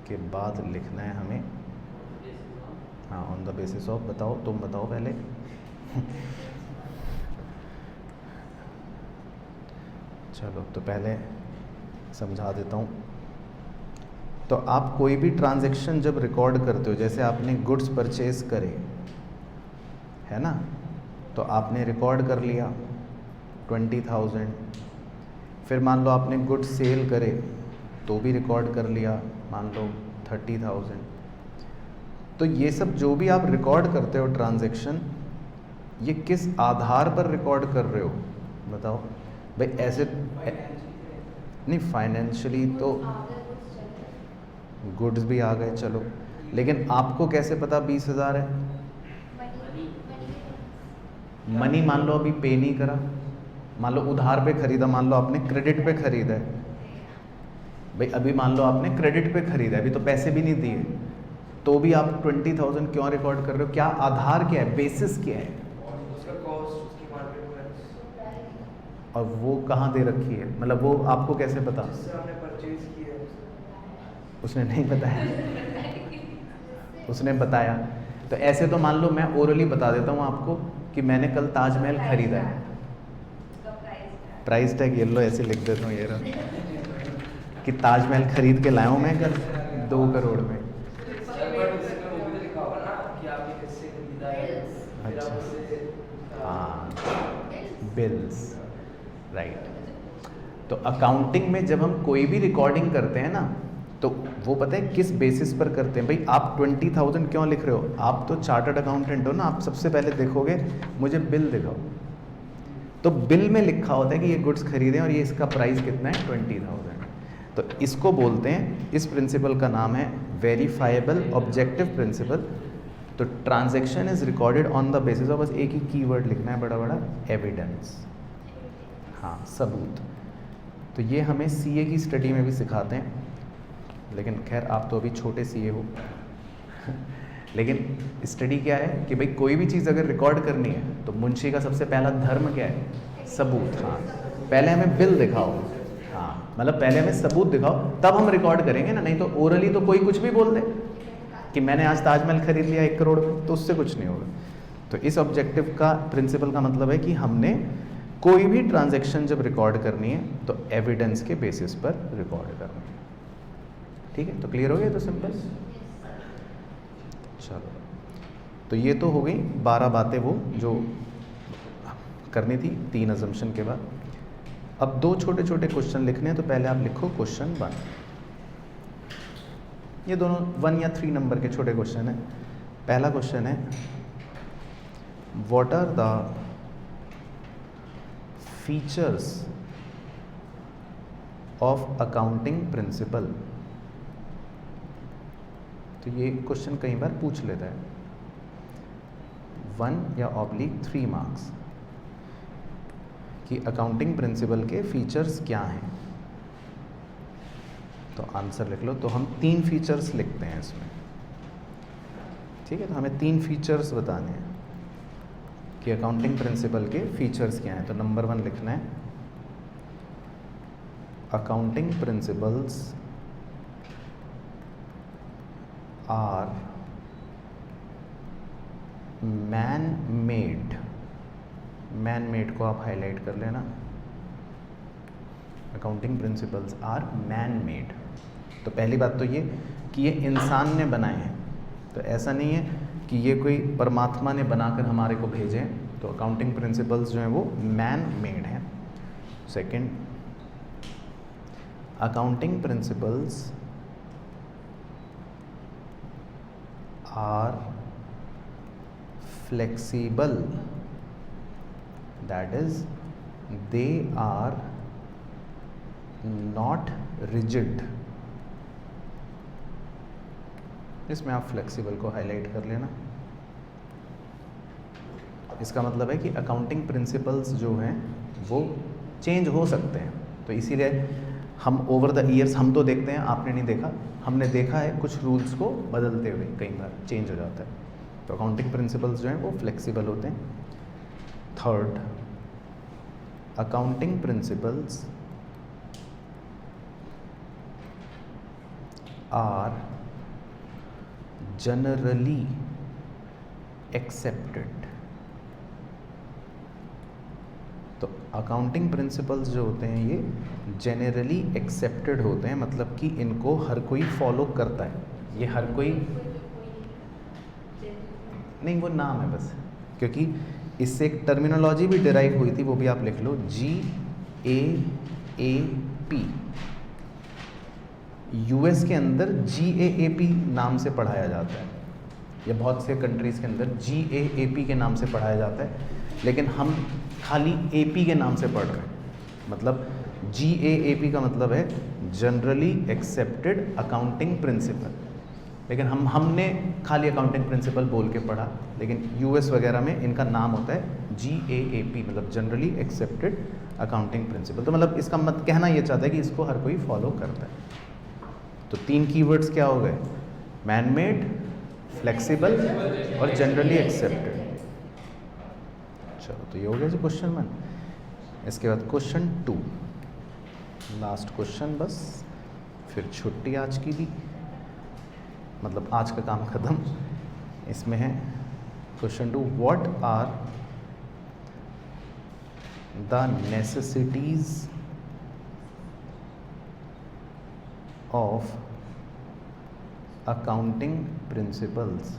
के बाद लिखना है हमें, हाँ, ऑन द बेसिस ऑफ, बताओ, तुम बताओ पहले। चलो तो पहले समझा देता हूँ। तो आप कोई भी ट्रांजैक्शन जब रिकॉर्ड करते हो, जैसे आपने गुड्स परचेज करे, है ना, तो आपने रिकॉर्ड कर लिया 20,000। फिर मान लो आपने गुड्स सेल करे तो भी रिकॉर्ड कर लिया, मान लो 30,000। तो ये सब जो भी आप रिकॉर्ड करते हो ट्रांजैक्शन, ये किस आधार पर रिकॉर्ड कर रहे हो बताओ भाई। ऐसे नहीं, फाइनेंशियली तो गुड्स भी आ गए चलो, लेकिन आपको कैसे पता 20,000 है? मनी मान लो अभी पे नहीं करा, मान लो उधार पे खरीदा, मान लो आपने क्रेडिट पे खरीदा है भाई, अभी मान लो आपने क्रेडिट पे खरीदा है, अभी तो पैसे भी नहीं दिए, तो भी आप 20,000 क्यों रिकॉर्ड कर रहे हो? क्या आधार, क्या है, बेसिस क्या है? उसका कॉस्ट, उसकी मार्केट प्राइस। और वो कहाँ दे रखी है, मतलब वो आपको कैसे पता? जिससे आपने परचेज किया है उसने नहीं बताया। उसने बताया तो ऐसे तो मान लो मैं ओरली बता देता हूँ आपको कि मैंने कल ताजमहल खरीदा है, प्राइस टैग ये लो ऐसे लिख देता हूँ, ये रहा कि ताजमहल खरीद के लाया हूँ मैं कल 2 करोड़ में। अच्छा, हाँ, बिल्स, राइट। तो अकाउंटिंग में जब हम कोई भी रिकॉर्डिंग करते हैं ना, तो वो पता है किस बेसिस पर करते हैं भाई। आप 20,000 क्यों लिख रहे हो? आप तो चार्टर्ड अकाउंटेंट हो ना, आप सबसे पहले देखोगे मुझे बिल दिखाओ, तो बिल में लिखा होता है कि ये गुड्स खरीदे और ये इसका प्राइस कितना है 20,000। तो इसको बोलते हैं, इस प्रिंसिपल का नाम है वेरीफाइबल ऑब्जेक्टिव प्रिंसिपल। तो transaction is recorded on the basis of, बस एक ही कीवर्ड लिखना है बड़ा बड़ा, एविडेंस, हाँ, सबूत। तो ये हमें सीए की स्टडी में भी सिखाते हैं, लेकिन खैर आप तो अभी छोटे सीए हो। लेकिन स्टडी क्या है कि भाई कोई भी चीज़ अगर रिकॉर्ड करनी है तो मुंशी का सबसे पहला धर्म क्या है? सबूत। हाँ, पहले हमें बिल दिखाओ, हाँ, मतलब पहले हमें सबूत दिखाओ, तब हम रिकॉर्ड करेंगे ना, नहीं तो ओरली तो कोई कुछ भी बोल दे कि मैंने आज ताजमहल खरीद लिया 1 करोड़ में, तो उससे कुछ नहीं होगा। तो इस ऑब्जेक्टिव का प्रिंसिपल का मतलब है कि हमने कोई भी ट्रांजैक्शन जब रिकॉर्ड करनी है तो एविडेंस के बेसिस पर रिकॉर्ड करनी है। ठीक है, तो क्लियर हो गया? तो सिंपल। चलो, तो ये तो हो गई 12 बातें वो जो करनी थी 3 अजम्पशन के बाद। अब 2 छोटे छोटे क्वेश्चन लिखने हैं, तो पहले आप लिखो क्वेश्चन 1। ये दोनों 1 या 3 नंबर के छोटे क्वेश्चन हैं। पहला क्वेश्चन है, what are the features of accounting principle. तो ये क्वेश्चन कई बार पूछ लेता है, 1 या /3 मार्क्स, कि अकाउंटिंग प्रिंसिपल के फीचर्स क्या हैं। तो आंसर लिख लो। तो हम 3 फीचर्स लिखते हैं इसमें, ठीक है। तो हमें 3 फीचर्स बताने हैं कि अकाउंटिंग प्रिंसिपल के फीचर्स क्या हैं। तो नंबर 1 लिखना है, accounting principles are man made. Man made को आप हाईलाइट कर लेना। Accounting principles are man made. तो पहली बात तो ये कि ये इंसान ने बनाए हैं, तो ऐसा नहीं है कि ये कोई परमात्मा ने बनाकर हमारे को भेजे हैं। तो अकाउंटिंग प्रिंसिपल्स जो हैं वो मैन मेड हैं। Second, accounting principles are flexible, that is they are not rigid. इसमें आप फ्लेक्सिबल को हाईलाइट कर लेना। इसका मतलब है कि अकाउंटिंग प्रिंसिपल्स जो हैं वो चेंज हो सकते हैं। तो इसीलिए हम ओवर द ईयर्स हम तो देखते हैं, आपने नहीं देखा, हमने देखा है कुछ रूल्स को बदलते हुए कई बार चेंज हो जाता है। तो अकाउंटिंग प्रिंसिपल्स जो हैं वो फ्लेक्सिबल होते हैं। Third, accounting principles are generally accepted. तो अकाउंटिंग प्रिंसिपल्स जो होते हैं ये जनरली एक्सेप्टेड होते हैं, मतलब कि इनको हर कोई फॉलो करता है। ये हर कोई नहीं, वो नाम है बस, क्योंकि इससे एक टर्मिनोलॉजी भी डिराइव हुई थी, वो भी आप लिख लो, GAAP। यूएस के अंदर GAAP नाम से पढ़ाया जाता है, या बहुत से कंट्रीज़ के अंदर GAAP के नाम से पढ़ाया जाता है, लेकिन हम खाली AP के नाम से पढ़ रहे हैं। मतलब GAAP का मतलब है जनरली एक्सेप्टेड अकाउंटिंग प्रिंसिपल, लेकिन हमने खाली अकाउंटिंग प्रिंसिपल बोल के पढ़ा, लेकिन यूएस वगैरह में इनका नाम होता है GAAP, मतलब जनरली एक्सेप्टेड अकाउंटिंग प्रिंसिपल। तो मतलब इसका मत कहना ये चाहता है कि इसको हर कोई फॉलो करता है। तो 3 कीवर्ड्स क्या हो गए? मैन मेड, फ्लेक्सिबल और जनरली एक्सेप्टेड। चलो, तो ये हो गया जी क्वेश्चन 1। इसके बाद क्वेश्चन 2, लास्ट क्वेश्चन बस, फिर छुट्टी आज की भी, मतलब आज का काम ख़त्म। इसमें है question 2, what are the necessities of accounting principles.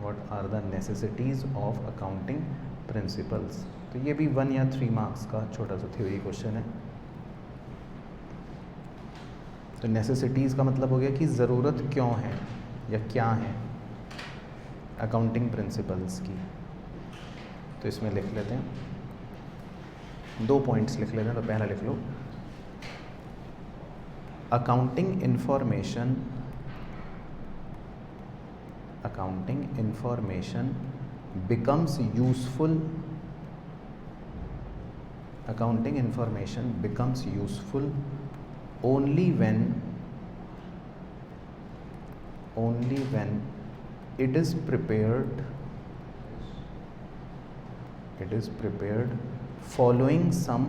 What are the necessities of accounting principles. तो ये भी 1 या 3 मार्क्स का छोटा सा थ्योरी क्वेश्चन है। तो नेसेसिटीज़ का मतलब हो गया कि ज़रूरत क्यों है या क्या है अकाउंटिंग प्रिंसिपल्स की। तो इसमें लिख लेते हैं, 2 पॉइंट्स लिख लेते हैं। तो पहला लिख लो, accounting information becomes useful only when it is prepared following some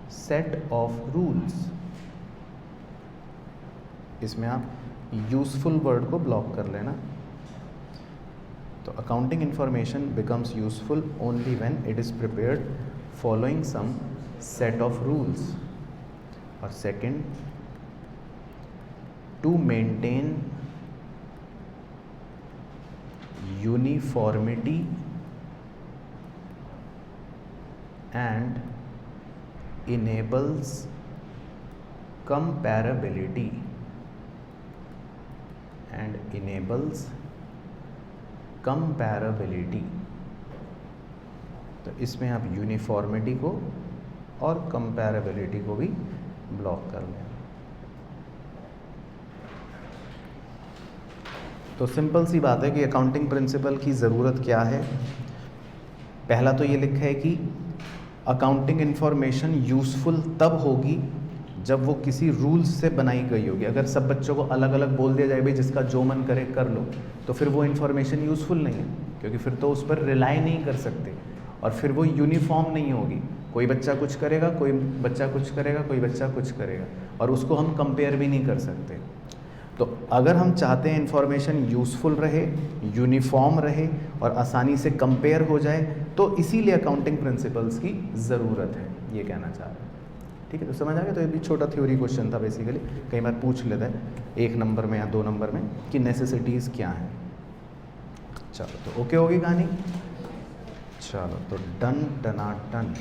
set of rules। इसमें आप यूज़फुल वर्ड को ब्लॉक कर लेना। तो accounting information becomes useful only when it is prepared following some set of rules. और second, to maintain uniformity and enables comparability तो इसमें आप यूनिफॉर्मिटी को और कंपैरेबिलिटी को भी ब्लॉक कर लें। तो सिंपल सी बात है कि अकाउंटिंग प्रिंसिपल की ज़रूरत क्या है। पहला तो ये लिखा है कि अकाउंटिंग इन्फॉर्मेशन यूज़फुल तब होगी जब वो किसी रूल्स से बनाई गई होगी। अगर सब बच्चों को अलग अलग बोल दिया जाए भाई जिसका जो मन करे कर लो, तो फिर वो इन्फॉर्मेशन यूज़फुल नहीं है, क्योंकि फिर तो उस पर रिलाई नहीं कर सकते, और फिर वो यूनिफॉर्म नहीं होगी। कोई बच्चा कुछ करेगा, कोई बच्चा कुछ करेगा, कोई बच्चा कुछ करेगा, और उसको हम कंपेयर भी नहीं कर सकते। तो अगर हम चाहते हैं इन्फॉर्मेशन यूज़फुल रहे, यूनिफॉर्म रहे और आसानी से कंपेयर हो जाए, तो इसीलिए अकाउंटिंग प्रिंसिपल्स की ज़रूरत है, ये कहना चाह रहे हैं। ठीक है, तो समझ आ गया। तो ये भी छोटा थ्योरी क्वेश्चन था बेसिकली, कई बार पूछ लेता है 1 नंबर में या 2 नंबर में कि नेसेसिटीज़ क्या हैं। चलो, तो ओके होगी कहानी। चलो, तो डन टनाटन।